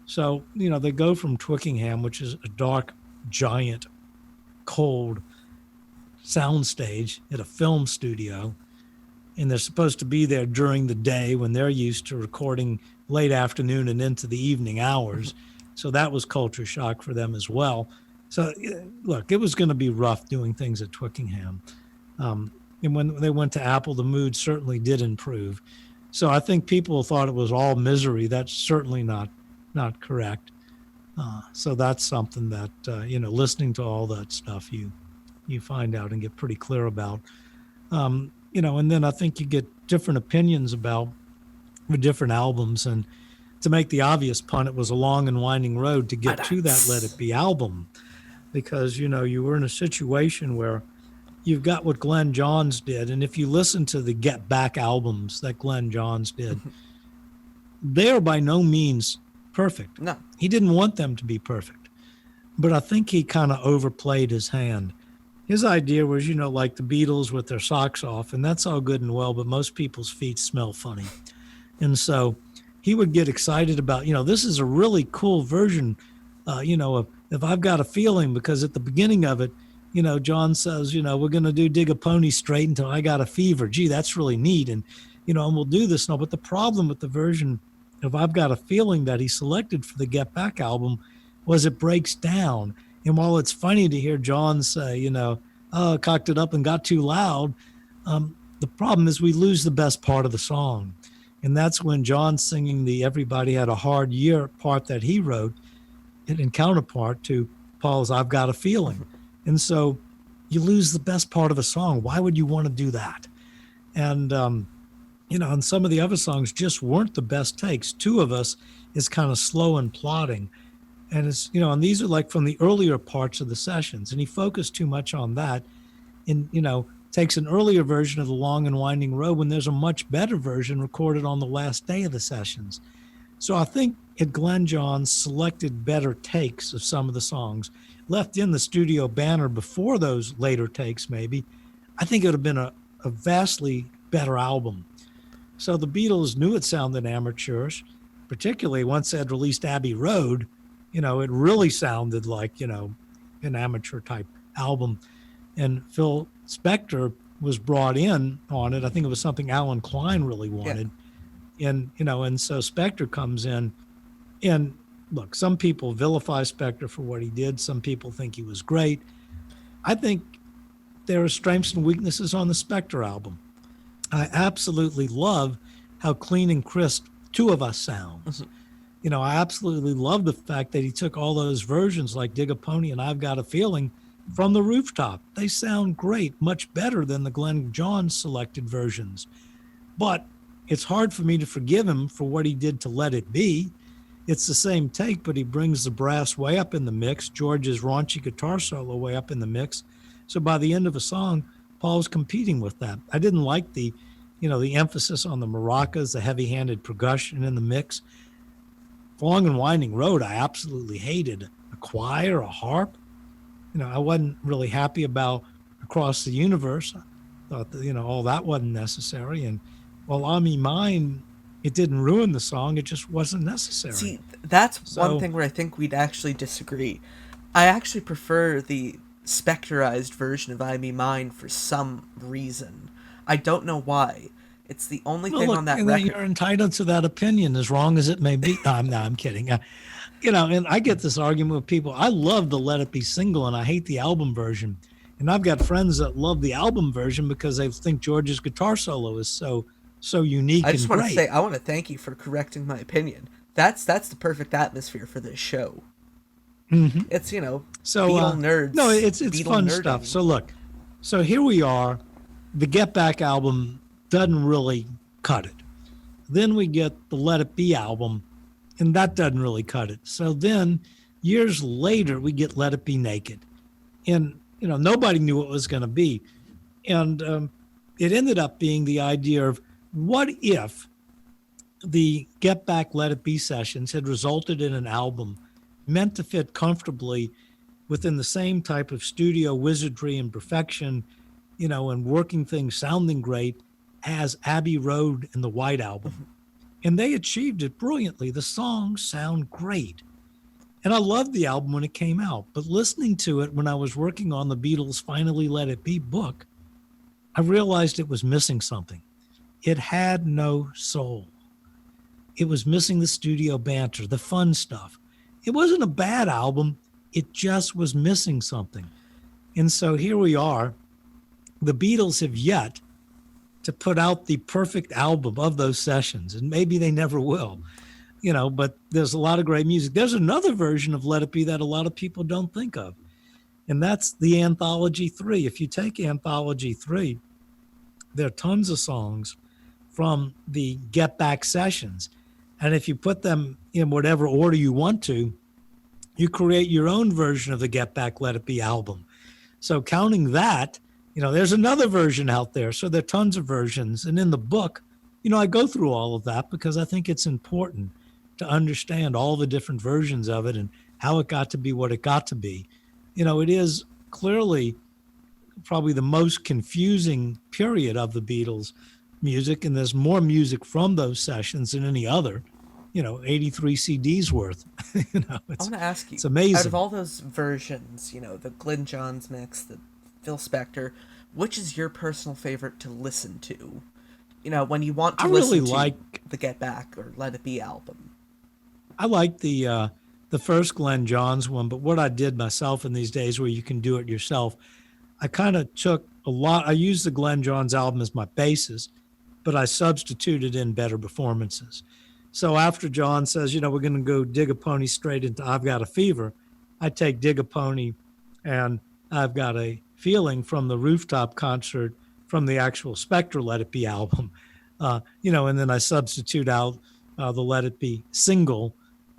So, they go from Twickenham, which is a dark, giant, cold soundstage at a film studio, and they're supposed to be there during the day when they're used to recording late afternoon and into the evening hours. So that was culture shock for them as well. So, look, it was going to be rough doing things at Twickenham. And when they went to Apple, the mood certainly did improve. So I think people thought it was all misery. That's certainly not correct. So that's something that, listening to all that stuff, you find out and get pretty clear about. And then I think you get different opinions about the different albums. And to make the obvious pun, it was a long and winding road to get to that Let It Be album, because, you were in a situation where you've got what Glenn Johns did. And if you listen to the Get Back albums that Glenn Johns did, they are by no means perfect. No. He didn't want them to be perfect. But I think he kind of overplayed his hand. His idea was, like the Beatles with their socks off, and that's all good and well, but most people's feet smell funny. And so he would get excited about, this is a really cool version, of If I've Got a Feeling, because at the beginning of it, John says, we're going to do Dig a Pony Straight Until I Got a Fever. Gee, that's really neat. And, and we'll do this now. But the problem with the version of I've Got a Feeling that he selected for the Get Back album was it breaks down. And while it's funny to hear John say, cocked it up and got too loud, the problem is we lose the best part of the song. And that's when John's singing the Everybody Had a Hard Year part that he wrote in counterpart to Paul's I've Got a Feeling. And so you lose the best part of a song. Why would you want to do that? And, and some of the other songs just weren't the best takes. Two of Us is kind of slow and plodding. And and these are like from the earlier parts of the sessions. And he focused too much on that and, takes an earlier version of The Long and Winding Road when there's a much better version recorded on the last day of the sessions. So I think if Glenn Johns selected better takes of some of the songs, left in the studio banner before those later takes, maybe, I think it would have been a vastly better album. So the Beatles knew it sounded amateurish, particularly once they'd released Abbey Road. It really sounded like, an amateur type album. And Phil Spector was brought in on it. I think it was something Alan Klein really wanted. Yeah. And so Spector comes in, and look, some people vilify Spector for what he did. Some people think he was great. I think there are strengths and weaknesses on the Spector album. I absolutely love how clean and crisp Two of Us sounds. Mm-hmm. I absolutely love the fact that he took all those versions like Dig a Pony and I've Got a Feeling from the rooftop. They sound great, much better than the Glenn Johns selected versions. But it's hard for me to forgive him for what he did to Let It Be. It's the same take, but he brings the brass way up in the mix, George's raunchy guitar solo way up in the mix. So by the end of a song, Paul's competing with that. I didn't like the emphasis on the maracas, the heavy-handed percussion in the mix. Long and Winding Road, I absolutely hated. A choir, a harp. I wasn't really happy about Across the Universe. I thought that, all that wasn't necessary. And while On Me Mine, it didn't ruin the song, it just wasn't necessary. See, that's one thing where I think we'd actually disagree. I actually prefer the specterized version of I Me Mine for some reason. I don't know why. It's the only thing on that record. You're entitled to that opinion, as wrong as it may be. I'm kidding. And I get this argument with people. I love the Let It Be single, and I hate the album version. And I've got friends that love the album version because they think George's guitar solo is so unique. I just want to say, I want to thank you for correcting my opinion. That's the perfect atmosphere for this show. Mm-hmm. It's Beatle nerds. No, it's Beatle fun nerding. stuff. So look, here we are. The Get Back album doesn't really cut it. Then we get the Let It Be album, and that doesn't really cut it. So then years later, we get Let It Be Naked. And, nobody knew what it was going to be. And it ended up being the idea of what if the Get Back Let It Be sessions had resulted in an album meant to fit comfortably within the same type of studio wizardry and perfection, and working things sounding great as Abbey Road and the White Album. Mm-hmm. And they achieved it brilliantly. The songs sound great. And I loved the album when it came out, but listening to it when I was working on the Beatles' Finally Let It Be book, I realized it was missing something. It had no soul. It was missing the studio banter, the fun stuff. It wasn't a bad album. It just was missing something. And so here we are. The Beatles have yet to put out the perfect album of those sessions, and maybe they never will, but there's a lot of great music. There's another version of Let It Be that a lot of people don't think of, and that's the Anthology 3. If you take Anthology 3, there are tons of songs from the Get Back sessions, and if you put them in whatever order you want to, you create your own version of the Get Back Let It Be album. So counting that, there's another version out there. So there are tons of versions. And in the book, I go through all of that because I think it's important to understand all the different versions of it and how it got to be what it got to be. It is clearly probably the most confusing period of the Beatles music. And there's more music from those sessions than any other, 83 CDs worth. I want to ask you, it's amazing. Out of all those versions, the Glenn Johns mix, the Phil Spector, which is your personal favorite to listen to? When you want to listen to the Get Back or Let It Be album. I like the first Glenn Johns one, but what I did myself in these days where you can do it yourself, I kind of took I used the Glenn Johns album as my basis, but I substituted in better performances. So after John says, we're going to go Dig a Pony straight into I've Got a Fever, I take Dig a Pony and I've got a feeling from the rooftop concert from the actual Spectre Let It Be album, and then I substitute out the Let It Be single,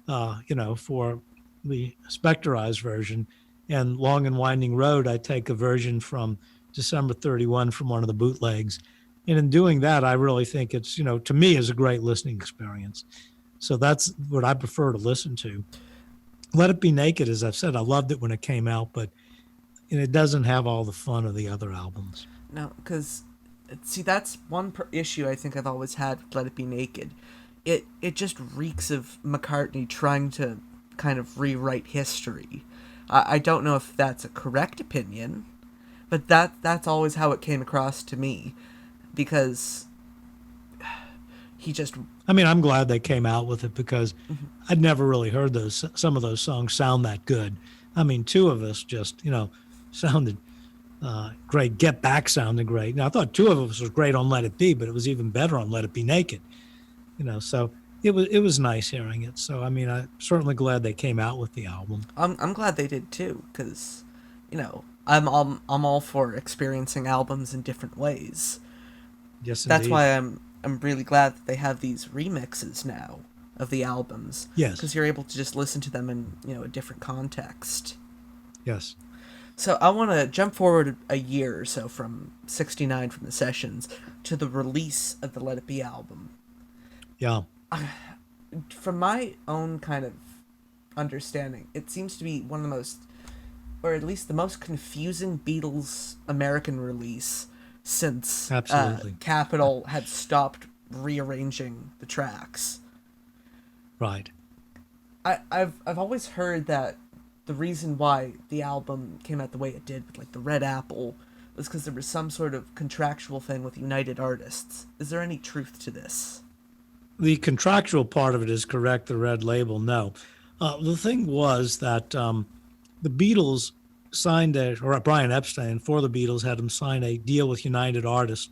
for the Spectrized version. And Long and Winding Road, I take a version from December 31 from one of the bootlegs. And in doing that, I really think it's, to me, is a great listening experience. So that's what I prefer to listen to. Let It Be Naked, as I've said, I loved it when it came out, but it doesn't have all the fun of the other albums. No, because, see, that's one issue I think I've always had with Let It Be Naked. It just reeks of McCartney trying to kind of rewrite history. I don't know if that's a correct opinion, but that's always how it came across to me, because he just... I mean, I'm glad they came out with it, because I'd never really heard some of those songs sound that good. I mean, two of us just, sounded great. Get Back sounded great. Now, I thought two of us was great on Let It Be, but it was even better on Let It Be Naked. So it was nice hearing it. So, I mean, I'm certainly glad they came out with the album. I'm glad they did too, because, I'm all for experiencing albums in different ways. Yes, That's indeed. why I'm really glad that they have these remixes now of the albums. Yes. Because you're able to just listen to them in, a different context. Yes. So I want to jump forward a year or so from 69 from the sessions to the release of the Let It Be album. Yeah. From my own kind of understanding, it seems to be one of the most, or at least the most confusing Beatles American release since Absolutely. Capitol had stopped rearranging the tracks. Right. I've always heard that the reason why the album came out the way it did with like the Red Apple was because there was some sort of contractual thing with United Artists. Is there any truth to this? The contractual part of it is correct. The red label, no. The thing was that the Beatles signed or Brian Epstein for the Beatles had him sign a deal with United Artists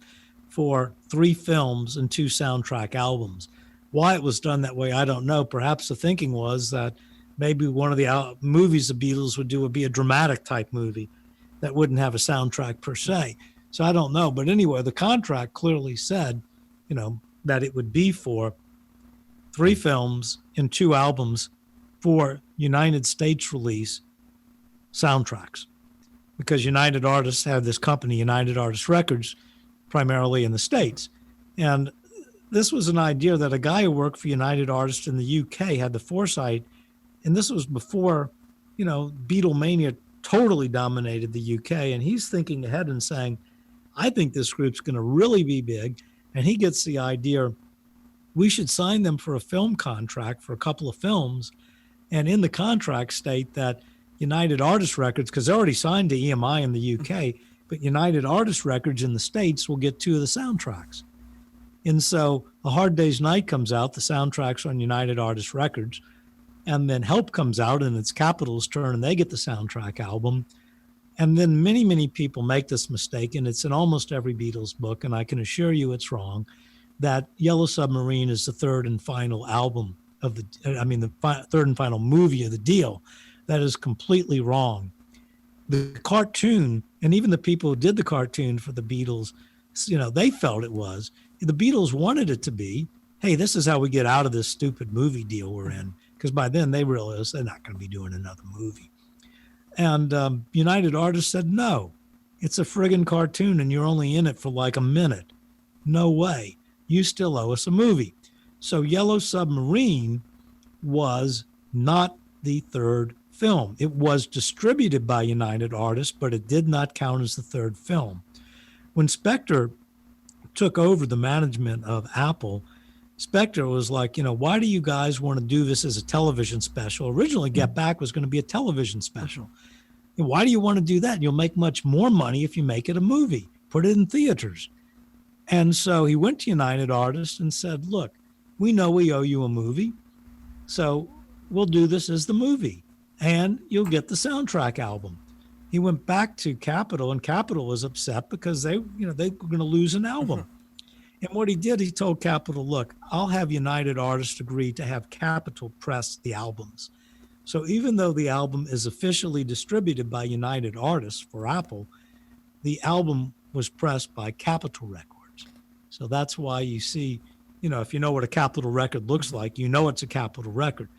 for 3 films and 2 soundtrack albums. Why it was done that way, I don't know. Perhaps the thinking was that maybe one of the movies the Beatles would do would be a dramatic type movie that wouldn't have a soundtrack per se. So I don't know. But anyway, the contract clearly said, that it would be for 3 films and 2 albums for United States release soundtracks, because United Artists have this company, United Artists Records, primarily in the States. And this was an idea that a guy who worked for United Artists in the UK had the foresight, and this was before, Beatlemania totally dominated the UK, and he's thinking ahead and saying, I think this group's going to really be big. And he gets the idea, we should sign them for a film contract for a couple of films, and in the contract state that United Artists Records, because they're already signed to EMI in the UK, but United Artists Records in the States will get 2 of the soundtracks. And so A Hard Day's Night comes out, the soundtrack's on United Artists Records, and then Help comes out, and it's Capitol's turn, and they get the soundtrack album. And then many, many people make this mistake, and it's in almost every Beatles book, and I can assure you it's wrong, that Yellow Submarine is the third and final album of the third and final movie of the deal. That is completely wrong. The cartoon, and even the people who did the cartoon for the Beatles, they felt it was. The Beatles wanted it to be, hey, this is how we get out of this stupid movie deal we're in, because by then they realized they're not going to be doing another movie. And United Artists said, no, it's a friggin' cartoon and you're only in it for like a minute. No way. You still owe us a movie. So Yellow Submarine was not the third film. It was distributed by United Artists, but it did not count as the third film. When Spector took over the management of Apple, Spector was like, why do you guys want to do this as a television special? Originally, Get Back was going to be a television special. And why do you want to do that? You'll make much more money if you make it a movie. Put it in theaters. And so he went to United Artists and said, look, we know we owe you a movie, so we'll do this as the movie, and you'll get the soundtrack album. He went back to Capitol, and Capitol was upset because they were going to lose an album. And what he did, he told Capitol, look, I'll have United Artists agree to have Capitol press the albums. So even though the album is officially distributed by United Artists for Apple, the album was pressed by Capitol Records. So that's why you see, if you know what a Capitol record looks like, you know it's a Capitol record.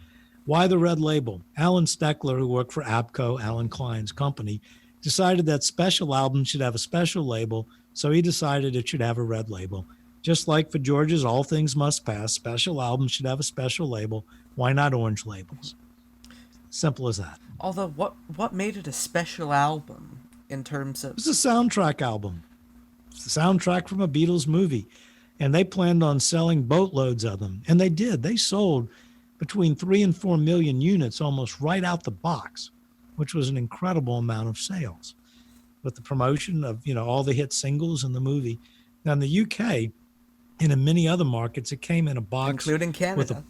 Why the red label? Alan Steckler, who worked for APCO, Alan Klein's company, decided that special albums should have a special label, so he decided it should have a red label. Just like for George's All Things Must Pass, special albums should have a special label. Why not orange labels? Simple as that. Although, what made it a special album in terms of... It's a soundtrack album. It's the soundtrack from a Beatles movie. And they planned on selling boatloads of them. And they did. They sold between 3 and 4 million units almost right out the box, which was an incredible amount of sales with the promotion of, all the hit singles in the movie. Now, in the UK and in many other markets, it came in a box. Including Canada.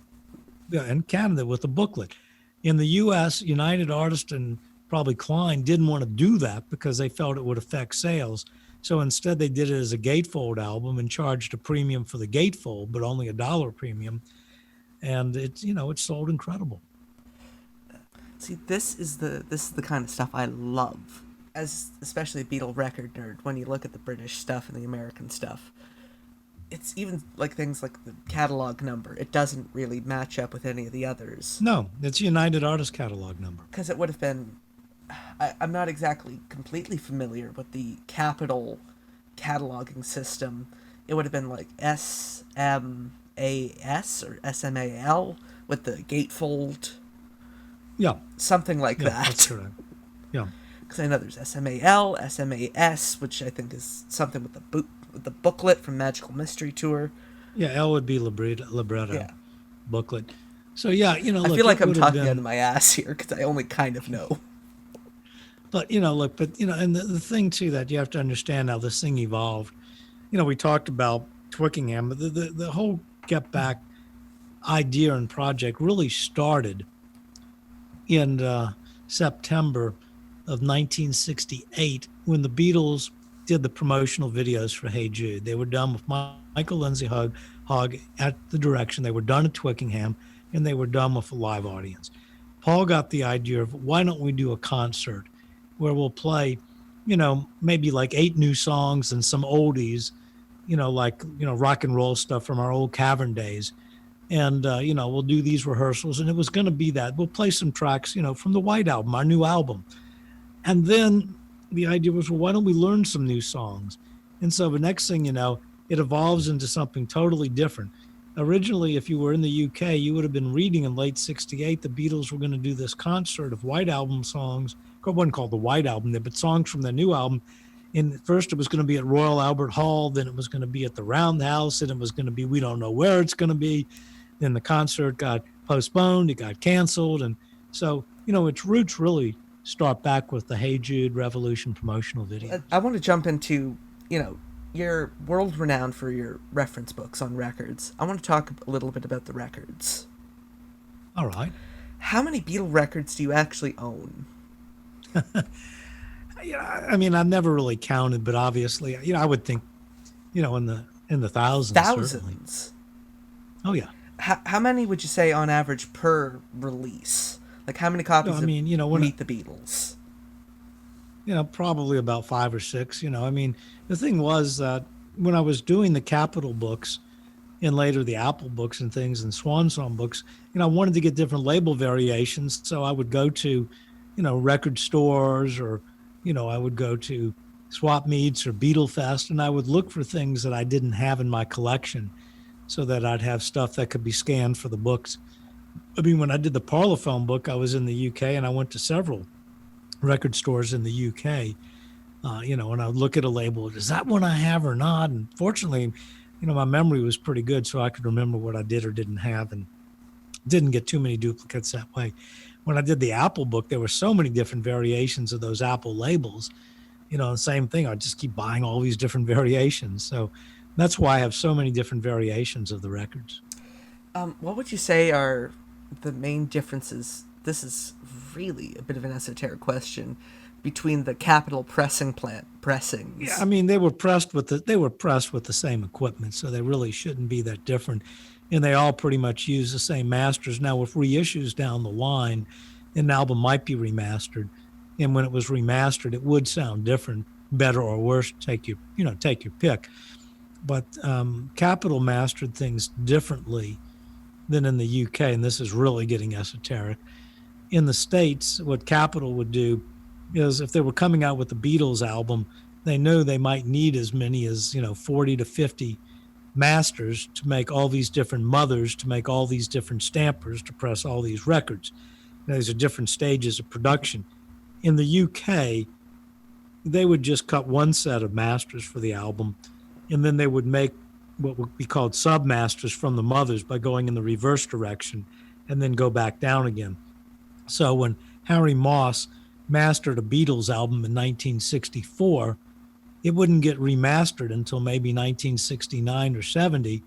And Canada with a booklet. In the U.S., United Artists and probably Klein didn't want to do that because they felt it would affect sales. So instead, they did it as a gatefold album and charged a premium for the gatefold, but only $1 premium. And it sold incredible. See, this is the kind of stuff I love, as especially a Beatle record nerd. When you look at the British stuff and the American stuff, it's even like things like the catalog number. It doesn't really match up with any of the others. No, it's United Artists catalog number. Because it would have been... I'm not exactly completely familiar with the Capitol cataloging system. It would have been like SMAS or SMAL with the gatefold. Yeah. Something like that. That's correct. Yeah. Because I know there's SMAL, SMAS, which I think is something with the booklet from Magical Mystery Tour. Yeah, L would be libretto yeah. booklet. So yeah, I feel like I'm talking out of my ass here because I only kind of know. But and the thing too that you have to understand how this thing evolved. We talked about Twickenham, but the whole Get Back idea and project really started in September of 1968 when the Beatles did the promotional videos for Hey Jude. They were done with Michael Lindsay Hogg at the direction. They were done at Twickenham, and they were done with a live audience. Paul got the idea of why don't we do a concert where we'll play, maybe like 8 new songs and some oldies, rock and roll stuff from our old Cavern days. And, we'll do these rehearsals. And it was going to be that. We'll play some tracks, from the White Album, our new album. And then the idea was, well, why don't we learn some new songs? And so the next thing it evolves into something totally different. Originally, if you were in the UK, you would have been reading in late 68, the Beatles were going to do this concert of White Album songs. It wasn't called the White Album, but songs from the new album. And first it was going to be at Royal Albert Hall, then it was going to be at the Roundhouse, and it was going to be, we don't know where it's going to be. Then the concert got postponed, it got canceled. And so, its roots really start back with the Hey Jude Revolution promotional video. I want to jump into, you're world renowned for your reference books on records. I want to talk a little bit about the records. All right. How many Beatle records do you actually own? I mean, I've never really counted, but obviously, I would think, in the thousands. Thousands. Certainly. Oh yeah. How many would you say on average per release? Like how many copies of Meet the Beatles? Probably about 5 or 6. The thing was that when I was doing the Capitol books and later the Apple books and things and Swan Song books, I wanted to get different label variations. So I would go to, record stores or, I would go to swap meets or Beatle Fest, and I would look for things that I didn't have in my collection so that I'd have stuff that could be scanned for the books. I mean, when I did the Parlophone book, I was in the UK and I went to several record stores in the UK, and I would look at a label, is that one I have or not? And fortunately, my memory was pretty good, so I could remember what I did or didn't have and didn't get too many duplicates that way. When I did the Apple book, there were so many different variations of those Apple labels, the same thing. I'd just keep buying all these different variations. So that's why I have so many different variations of the records. What would you say are the main differences? This is really a bit of an esoteric question between the Capitol pressings. Yeah, I mean, they were pressed with the same equipment, so they really shouldn't be that different. And they all pretty much use the same masters. Now, with reissues down the line, an album might be remastered, and when it was remastered, it would sound different, better or worse. Take your pick. But Capitol mastered things differently than in the UK, and this is really getting esoteric. In the States, what Capitol would do is if they were coming out with the Beatles album, they knew they might need as many as 40 to 50 masters to make all these different mothers, to make all these different stampers, to press all these records. These are different stages of production. In the UK, they would just cut one set of masters for the album, and then they would make what would be called submasters from the mothers by going in the reverse direction and then go back down again. So when Harry Moss mastered a Beatles album in 1964, it wouldn't get remastered until maybe 1969 or 70,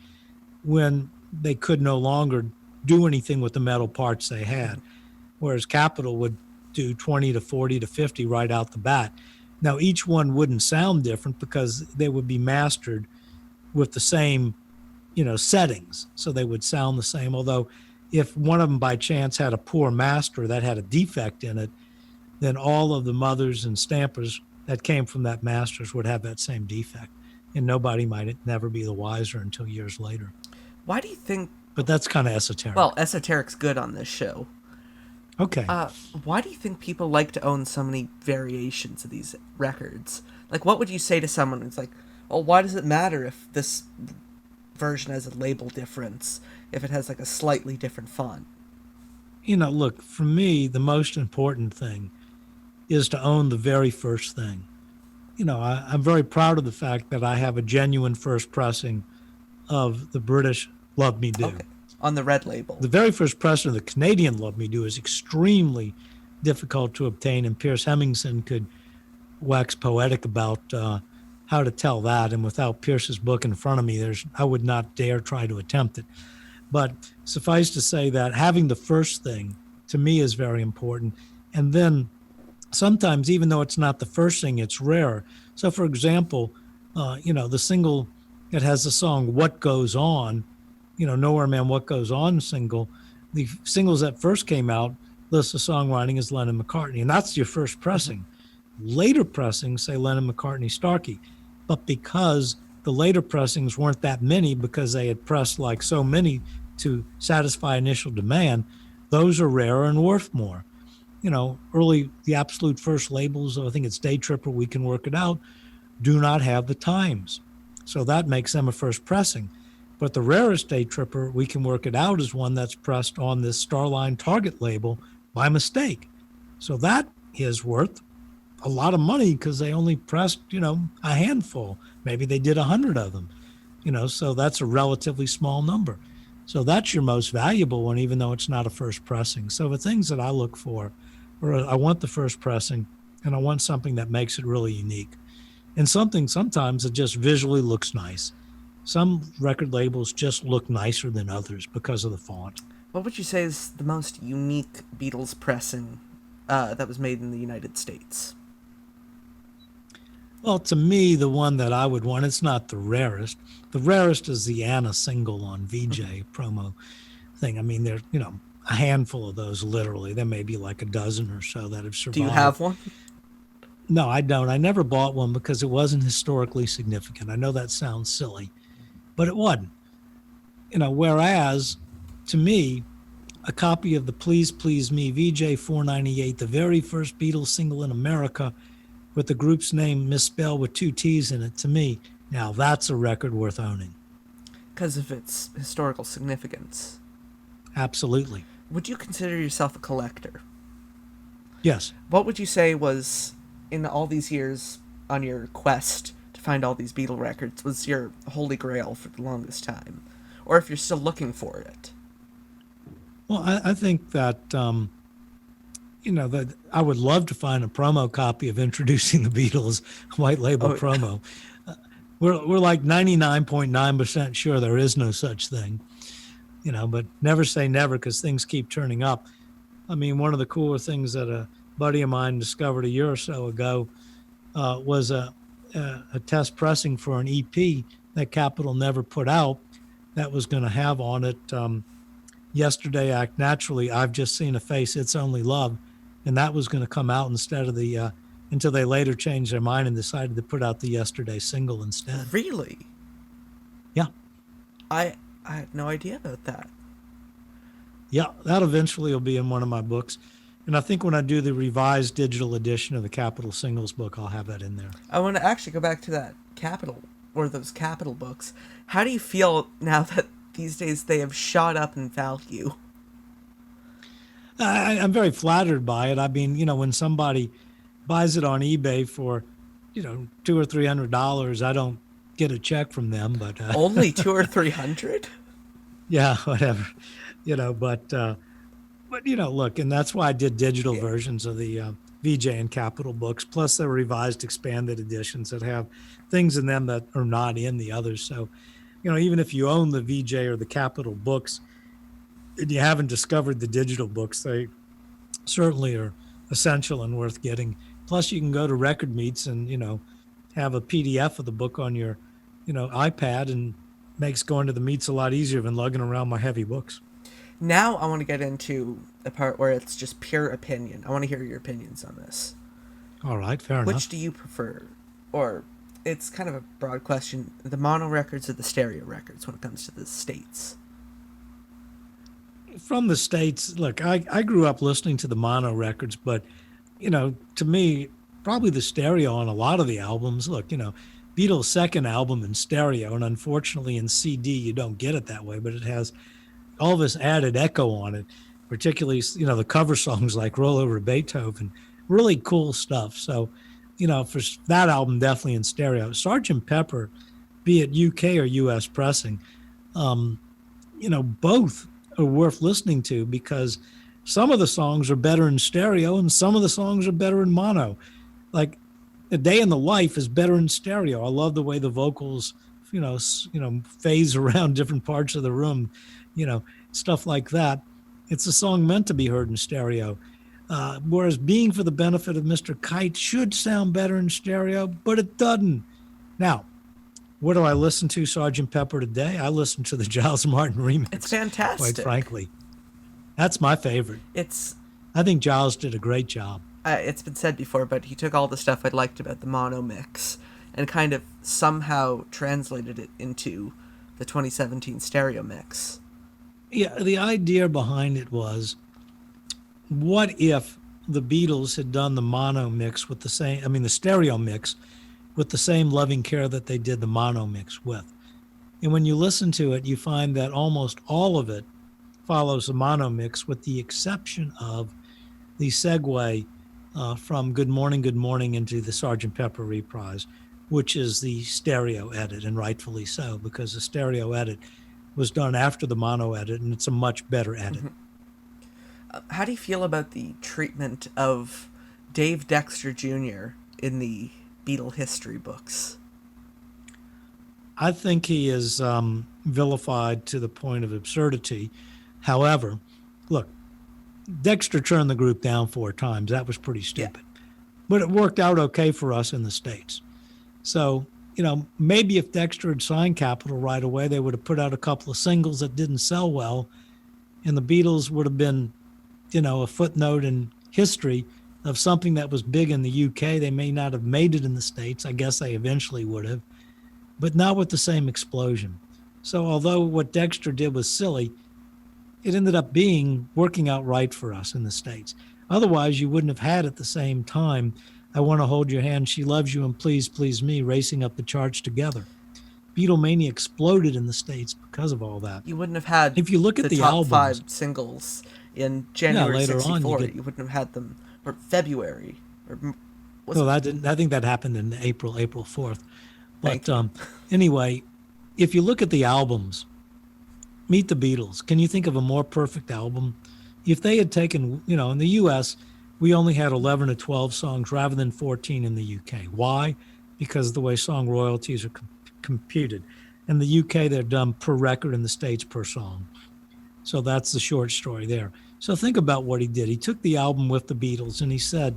when they could no longer do anything with the metal parts they had, whereas Capitol would do 20 to 40 to 50 right out the bat. Now, each one wouldn't sound different because they would be mastered with the same, settings. So they would sound the same. Although if one of them by chance had a poor master that had a defect in it, then all of the mothers and stampers that came from that masters would have that same defect. And nobody might never be the wiser until years later. Why do you think... But that's kind of esoteric. Well, esoteric's good on this show. Okay. Why do you think people like to own so many variations of these records? Like, what would you say to someone who's like, well, why does it matter if this version has a label difference, if it has like a slightly different font? Look, for me, the most important thing is to own the very first thing. I'm very proud of the fact that I have a genuine first pressing of the British Love Me Do. Okay. On the red label. The very first pressing of the Canadian Love Me Do is extremely difficult to obtain, and Pierce Hemmingson could wax poetic about how to tell that. And without Pierce's book in front of me, I would not dare try to attempt it. But suffice to say that having the first thing, to me, is very important. And then sometimes, even though it's not the first thing, it's rare. So, for example, the single that has the song What Goes On, Nowhere Man, What Goes On single, the singles that first came out list the songwriting as Lennon McCartney, and that's your first pressing. Later pressings say Lennon McCartney Starkey, but because the later pressings weren't that many, because they had pressed like so many to satisfy initial demand, those are rarer and worth more. The absolute first labels, I think it's Day Tripper, We Can Work It Out, do not have the times. So that makes them a first pressing. But the rarest Day Tripper, We Can Work It Out, is one that's pressed on this Starline Target label by mistake. So that is worth a lot of money because they only pressed, a handful. Maybe they did 100 of them, so that's a relatively small number. So that's your most valuable one, even though it's not a first pressing. So the things that I look for, or I want the first pressing, and I want something that makes it really unique. And something sometimes that just visually looks nice. Some record labels just look nicer than others because of the font. What would you say is the most unique Beatles pressing that was made in the United States? Well, to me, the one that I would want, it's not the rarest. The rarest is the Anna single on VJ promo thing. I mean, there's, a handful of those, literally. There may be like a dozen or so that have survived. Do you have one? No, I don't. I never bought one because it wasn't historically significant. I know that sounds silly, but it wasn't. Whereas, to me, a copy of the Please Please Me VJ 498, the very first Beatles single in America, with the group's name misspelled with 2 T's in it, to me, now that's a record worth owning. Because of its historical significance. Absolutely. Would you consider yourself a collector? Yes. What would you say was, in all these years on your quest to find all these Beatle records, was your holy grail for the longest time? Or if you're still looking for it? Well, I think that, that I would love to find a promo copy of Introducing the Beatles, white label promo. We're like 99.9% sure there is no such thing, but never say never because things keep turning up. I mean, one of the cooler things that a buddy of mine discovered a year or so ago was a test pressing for an EP that Capitol never put out that was going to have on it Yesterday Act Naturally, I've Just Seen a Face, It's Only Love, and that was going to come out instead of the until they later changed their mind and decided to put out the Yesterday single instead. Really? Yeah. I had no idea about that. Yeah, that eventually will be in one of my books. And I think when I do the revised digital edition of the Capitol Singles book, I'll have that in there. I want to actually go back to that Capitol, or those Capitol books. How do you feel now that these days they have shot up in value? I'm very flattered by it. I mean, when somebody buys it on eBay for, $200 or $300, I don't get a check from them, but Only 200 or 300? yeah, whatever, but look, and that's why I did digital versions of the VJ and Capitol books, plus the revised expanded editions that have things in them that are not in the others. So, even if you own the VJ or the Capitol books and you haven't discovered the digital books, they certainly are essential and worth getting. Plus, you can go to record meets and, have a PDF of the book on your, iPad, and makes going to the meets a lot easier than lugging around my heavy books. Now I want to get into the part where it's just pure opinion. I want to hear your opinions on this. All right, fair enough. Which do you prefer? Or, it's kind of a broad question, the mono records or the stereo records when it comes to the States? From the States, look, I grew up listening to the mono records, but, to me, probably the stereo on a lot of the albums. Look, Beatles' second album in stereo, and unfortunately in CD you don't get it that way, but it has all this added echo on it, particularly, the cover songs like Roll Over Beethoven, really cool stuff. So, for that album, definitely in stereo. Sgt. Pepper, be it UK or US pressing, both are worth listening to because some of the songs are better in stereo and some of the songs are better in mono. Like A Day in the Life is better in stereo. I love the way the vocals, phase around different parts of the room, stuff like that. It's a song meant to be heard in stereo. Whereas Being for the Benefit of Mr. Kite should sound better in stereo, but it doesn't. Now, what do I listen to Sgt. Pepper today? I listen to the Giles Martin remix. It's fantastic. Quite frankly. That's my favorite. I think Giles did a great job. It's been said before, but he took all the stuff I liked about the mono mix and kind of somehow translated it into the 2017 stereo mix. Yeah, the idea behind it was, what if the Beatles had done the mono mix with the stereo mix with the same loving care that they did the mono mix with? And when you listen to it, you find that almost all of it follows the mono mix, with the exception of the segue from Good Morning into the Sgt. Pepper reprise, which is the stereo edit, and rightfully so, because the stereo edit was done after the mono edit, and it's a much better edit. Mm-hmm. How do you feel about the treatment of Dave Dexter Jr. in the Beatle history books? I think he is vilified to the point of absurdity. However, look, Dexter turned the group down 4 times. That was pretty stupid. Yeah. But it worked out okay for us in the States. So, maybe if Dexter had signed Capitol right away, they would have put out a couple of singles that didn't sell well, and the Beatles would have been, a footnote in history of something that was big in the UK. They may not have made it in the States. I guess they eventually would have, but not with the same explosion. So although what Dexter did was silly, it ended up working out right for us in the States. Otherwise, you wouldn't have had at the same time I Want to Hold Your Hand, She Loves You, and Please Please Me racing up the charts together. Beatlemania exploded in the States because of all that. You wouldn't have had, if you look at the top albums, 5 singles in January later 64. On, you wouldn't have had them, or February. I think that happened in April 4th. But anyway, if you look at the albums, Meet the Beatles, can you think of a more perfect album? If they had taken, in the U.S., we only had 11 to 12 songs rather than 14 in the U.K. Why? Because of the way song royalties are computed. In the U.K., they're done per record, in the States per song. So that's the short story there. So think about what he did. He took the album with the Beatles and he said,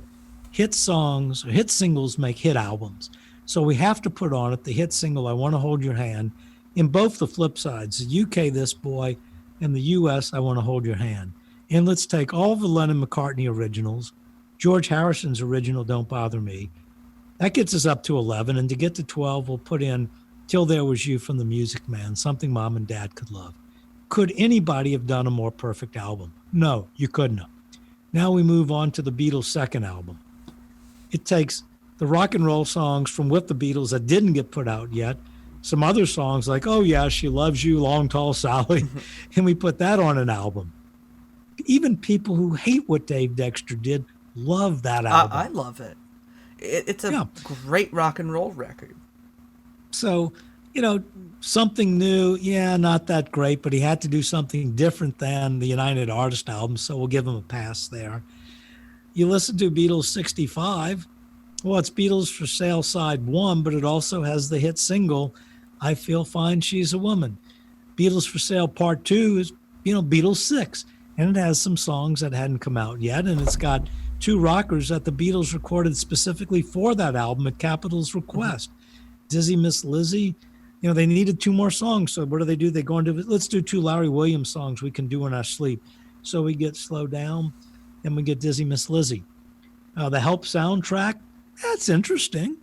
hit singles make hit albums. So we have to put on it the hit single, I Want to Hold Your Hand, in both the flip sides, the UK This Boy, In the U.S., I Want to Hold Your Hand. And let's take all the Lennon-McCartney originals, George Harrison's original Don't Bother Me. That gets us up to 11. And to get to 12, we'll put in Till There Was You from the Music Man, something Mom and Dad could love. Could anybody have done a more perfect album? No, you couldn't have. Now we move on to the Beatles' second album. It takes the rock and roll songs from With the Beatles that didn't get put out yet, some other songs like Oh Yeah, She Loves You, Long Tall Sally, and we put that on an album. Even people who hate what Dave Dexter did love that album. I love it. It's a great rock and roll record. So, something new, not that great, but he had to do something different than the United Artists album, so we'll give him a pass there. You listen to Beatles 65, well, it's Beatles for Sale Side 1, but it also has the hit single, I Feel Fine, She's a Woman. Beatles for Sale Part 2 is, Beatles 6, and it has some songs that hadn't come out yet, and it's got two rockers that the Beatles recorded specifically for that album at Capitol's request. Dizzy Miss Lizzie, they needed two more songs, so what do? They go into, let's do two Larry Williams songs we can do in our sleep. So we get Slow Down, and we get Dizzy Miss Lizzie. The Help soundtrack, that's interesting.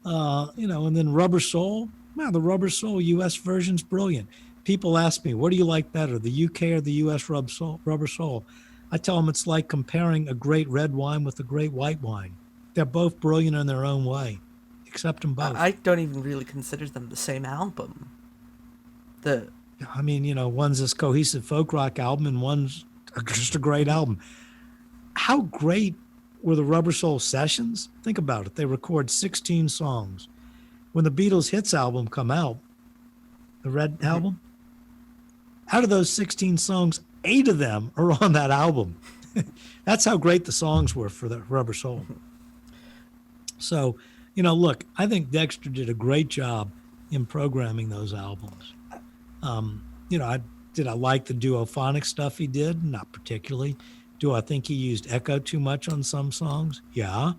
And then Rubber Soul, the Rubber Soul US version's brilliant. People ask me, what do you like better, the UK or the US Rubber Soul? I tell them it's like comparing a great red wine with a great white wine. They're both brilliant in their own way. Accept them both. I don't even really consider them the same album. One's this cohesive folk rock album and one's just a great album. How great were the Rubber Soul sessions? Think about it. They record 16 songs. When the Beatles Hits album come out, the Red album, out of those 16 songs, 8 of them are on that album. That's how great the songs were for the Rubber Soul. So, look, I think Dexter did a great job in programming those albums. Did I like the duophonic stuff he did? Not particularly. Do I think he used echo too much on some songs? Yeah.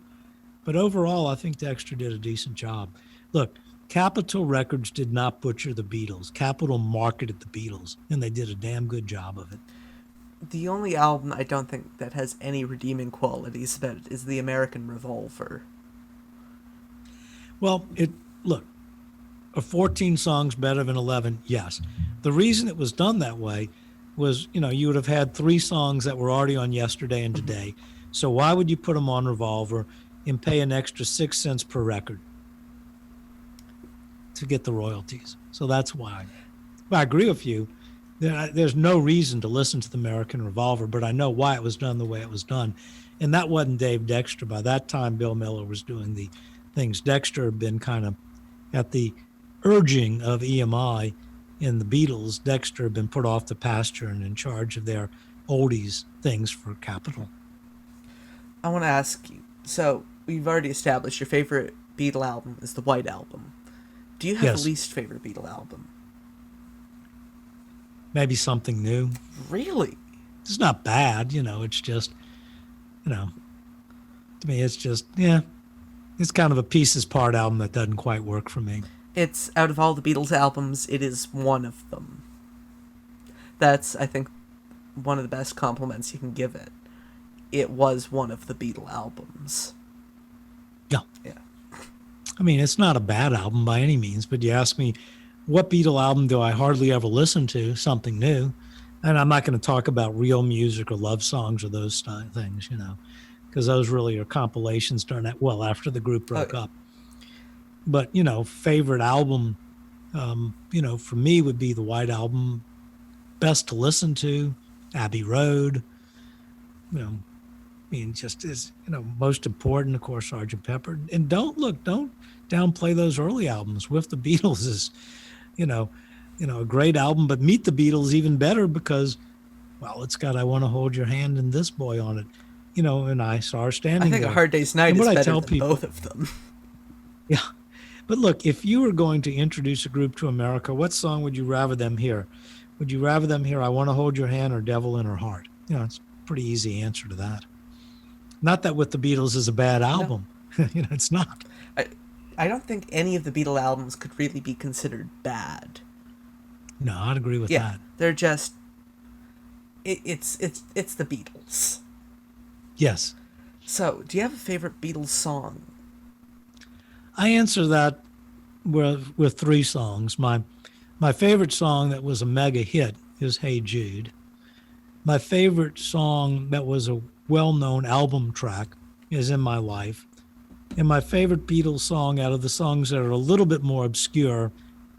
But overall, I think Dexter did a decent job. Look, Capitol Records did not butcher the Beatles. Capitol marketed the Beatles, and they did a damn good job of it. The only album I don't think that has any redeeming qualities about it is the American Revolver. Well, are 14 songs better than 11? Yes. The reason it was done that way was, you would have had 3 songs that were already on Yesterday and Today. So why would you put them on Revolver and pay an extra 6 cents per record to get the royalties? So that's why. Well, I agree with you. There's no reason to listen to the American Revolver, but I know why it was done the way it was done. And that wasn't Dave Dexter. By that time, Bill Miller was doing the things. Dexter had been kind of at the urging of EMI and the Beatles. Dexter had been put off the pasture and in charge of their oldies things for Capitol. I want to ask you, so we've already established your favorite Beatle album is the White Album. Do you have a least favorite Beatle album? Maybe Something New. Really? It's not bad, it's just, to me it's just, it's kind of a pieces part album that doesn't quite work for me. It's, out of all the Beatles albums, it is one of them. That's, I think, one of the best compliments you can give it. It was one of the Beatle albums. Yeah. It's not a bad album by any means, but you ask me, what Beatle album do I hardly ever listen to? Something New. And I'm not going to talk about real music or love songs or those things, because those really are compilations during that, after the group broke up. But, favorite album, for me would be the White Album. Best to listen to, Abbey Road, just is, most important, of course, Sgt. Pepper. And don't downplay those early albums. With the Beatles is, a great album, but Meet the Beatles even better because, it's got I Want to Hold Your Hand and This Boy on it, and I Saw Her Standing There. I think A Hard Day's Night is better than both of them. Yeah. But look, if you were going to introduce a group to America, what song would you rather them hear? Would you rather them hear I Want to Hold Your Hand or Devil in Her Heart? It's a pretty easy answer to that. Not that With the Beatles is a bad album. No. It's not. I don't think any of the Beatle albums could really be considered bad. No, I'd agree with that. They're just it's the Beatles. Yes. So, do you have a favorite Beatles song? I answer that with three songs. My favorite song that was a mega hit is Hey Jude. My favorite song that was a well-known album track is In My Life. And my favorite Beatles song out of the songs that are a little bit more obscure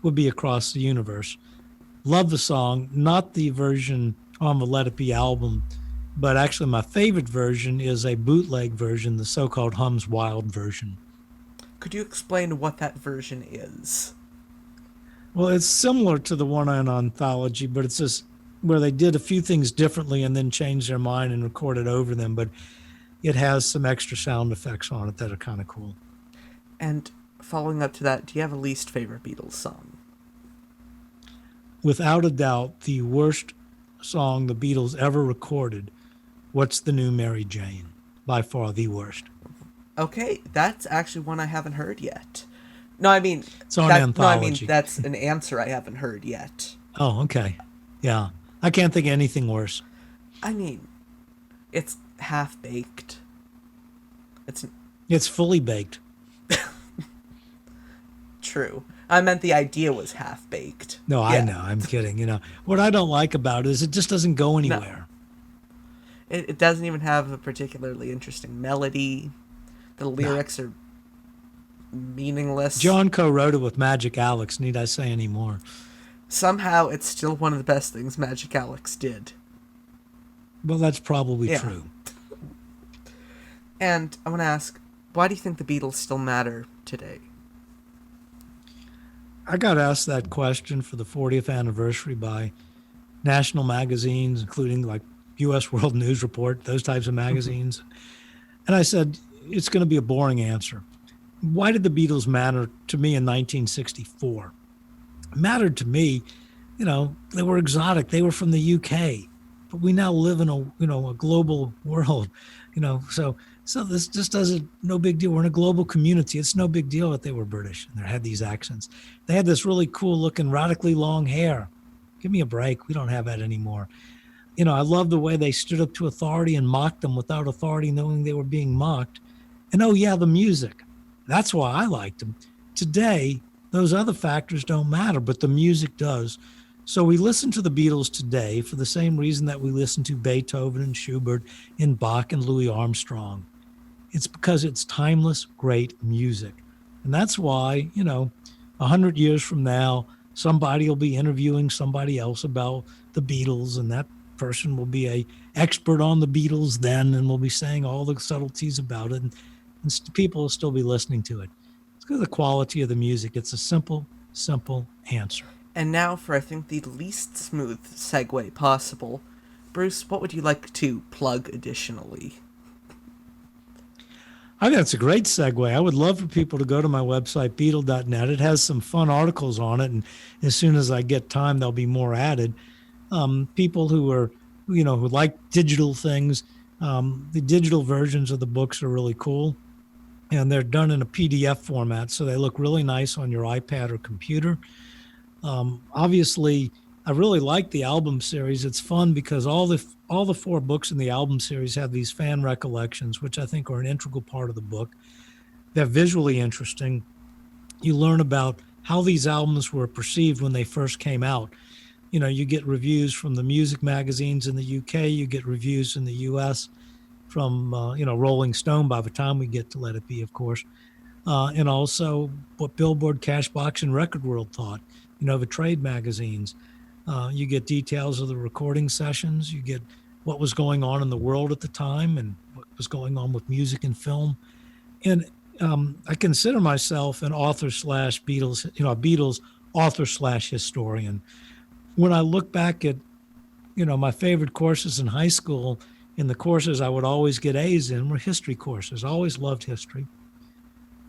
would be Across the Universe. Love the song, not the version on the Let It Be album, but actually my favorite version is a bootleg version, the so-called Hums Wild version. Could you explain what that version is? Well, it's similar to the one on Anthology, but it's just where they did a few things differently and then changed their mind and recorded over them. But it has some extra sound effects on it that are kind of cool. And following up to that, do you have a least favorite Beatles song? Without a doubt, the worst song the Beatles ever recorded, What's the New Mary Jane? By far the worst. Okay, that's actually one I haven't heard yet. No, I mean It's on Anthology. No, I mean that's an answer I haven't heard yet. Oh, okay. Yeah. I can't think of anything worse. I mean, it's half baked. It's fully baked. True. I meant the idea was half baked. No, Yeah. I know. I'm kidding. What I don't like about it is it just doesn't go anywhere. No. It doesn't even have a particularly interesting melody. The lyrics are meaningless. John co-wrote it with Magic Alex. Need I say any more? Somehow, it's still one of the best things Magic Alex did. Well, that's probably Yeah. true. And I want to ask, why do you think the Beatles still matter today? I got asked that question for the 40th anniversary by national magazines, including like U.S. World News Report, those types of magazines. And I said, it's going to be a boring answer. Why did the Beatles matter to me in 1964? It mattered to me, they were exotic. They were from the UK, but we now live in a global world, so this just doesn't, no big deal. We're in a global community. It's no big deal that they were British and they had these accents. They had this really cool looking, radically long hair. Give me a break. We don't have that anymore. I love the way they stood up to authority and mocked them without authority, knowing they were being mocked. And oh yeah, the music. That's why I liked them. Today, those other factors don't matter, but the music does. So we listen to the Beatles today for the same reason that we listen to Beethoven and Schubert and Bach and Louis Armstrong. It's because it's timeless, great music. And that's why, 100 years from now, somebody will be interviewing somebody else about the Beatles, and that person will be an expert on the Beatles then, and will be saying all the subtleties about it, and people will still be listening to it. It's because of the quality of the music. It's a simple answer. And now for, I think, the least smooth segue possible. Bruce, what would you like to plug additionally? I think that's a great segue. I would love for people to go to my website, Beatle.net. It has some fun articles on it, and as soon as I get time, there'll be more added. People who are, who like digital things, the digital versions of the books are really cool, and they're done in a PDF format, so they look really nice on your iPad or computer. Obviously, I really like the album series. It's fun because all the four books in the album series have these fan recollections, which I think are an integral part of the book. They're visually interesting. You learn about how these albums were perceived when they first came out. You get reviews from the music magazines in the UK. You get reviews in the US from, Rolling Stone by the time we get to Let It Be, of course. And also what Billboard, Cashbox, and Record World thought. The trade magazines. You get details of the recording sessions. You get what was going on in the world at the time and what was going on with music and film. And I consider myself an author / Beatles, a Beatles author / historian. When I look back at, my favorite courses in high school, and the courses I would always get A's in were history courses. I always loved history.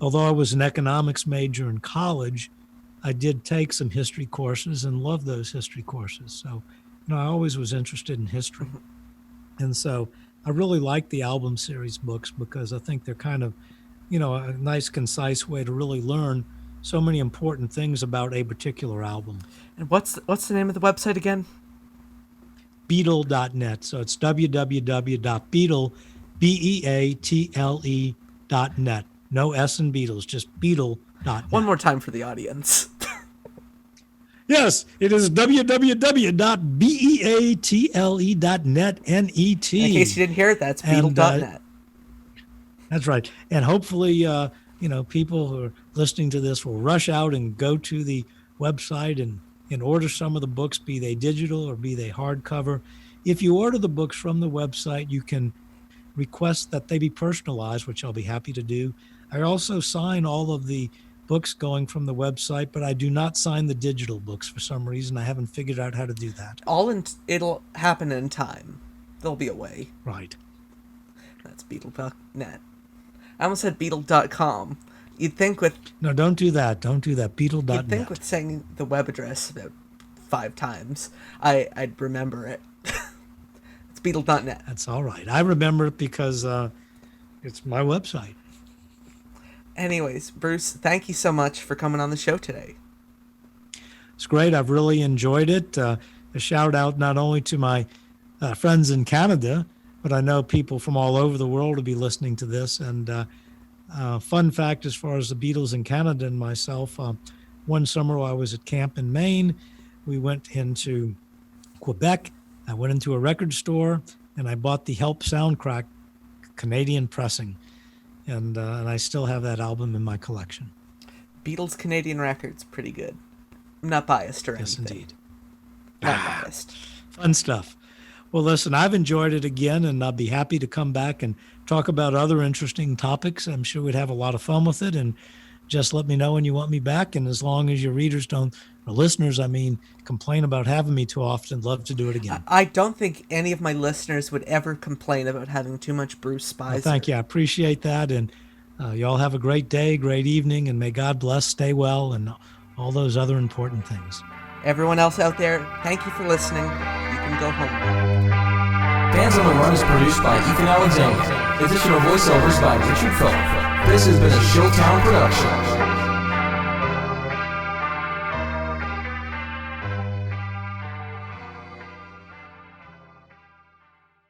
Although I was an economics major in college, I did take some history courses and loved those history courses. So, I always was interested in history. And so I really like the album series books because I think they're kind of, a nice, concise way to really learn so many important things about a particular album. And what's the name of the website again? beatle.net. So it's www.beatle, beatle.net. No S in Beatles, just beatle.net. One more time for the audience. Yes, it is www.beatle.net, N-E-T. In case you didn't hear it, that's beatle.net. That's right. And hopefully, people who are listening to this will rush out and go to the website and order some of the books, be they digital or be they hardcover. If you order the books from the website, you can request that they be personalized, which I'll be happy to do. I also sign all of the books going from the website, but I do not sign the digital books for some reason. I haven't figured out how to do that. It'll happen in time. There'll be a way. Right. That's beatle.net. I almost said beatle.com. You'd think with... No, don't do that. Don't do that. Beatle.net. You'd think with saying the web address about 5 times, I'd remember it. It's beatle.net. That's all right. I remember it because it's my website. Anyways, Bruce, thank you so much for coming on the show today. It's great. I've really enjoyed it. A shout out not only to my friends in Canada, but I know people from all over the world will be listening to this. And fun fact as far as the Beatles in Canada and myself, one summer while I was at camp in Maine, we went into Quebec. I went into a record store and I bought the Help Soundtrack Canadian pressing. And I still have that album in my collection. Beatles Canadian Records, pretty good. I'm not biased or anything. Yes, indeed. Not biased. Fun stuff. Well, listen, I've enjoyed it again, and I'll be happy to come back and talk about other interesting topics. I'm sure we'd have a lot of fun with it, and just let me know when you want me back. And as long as your readers don't, or listeners, complain about having me too often, love to do it again. I don't think any of my listeners would ever complain about having too much Bruce Spizer. Well, thank you. I appreciate that. And you all have a great day, great evening, and may God bless, stay well, and all those other important things. Everyone else out there, thank you for listening. You can go home. Fans on the Run is produced by Ethan Alexanian. Additional voiceovers by Richard Phillip. This has been a Showtown production.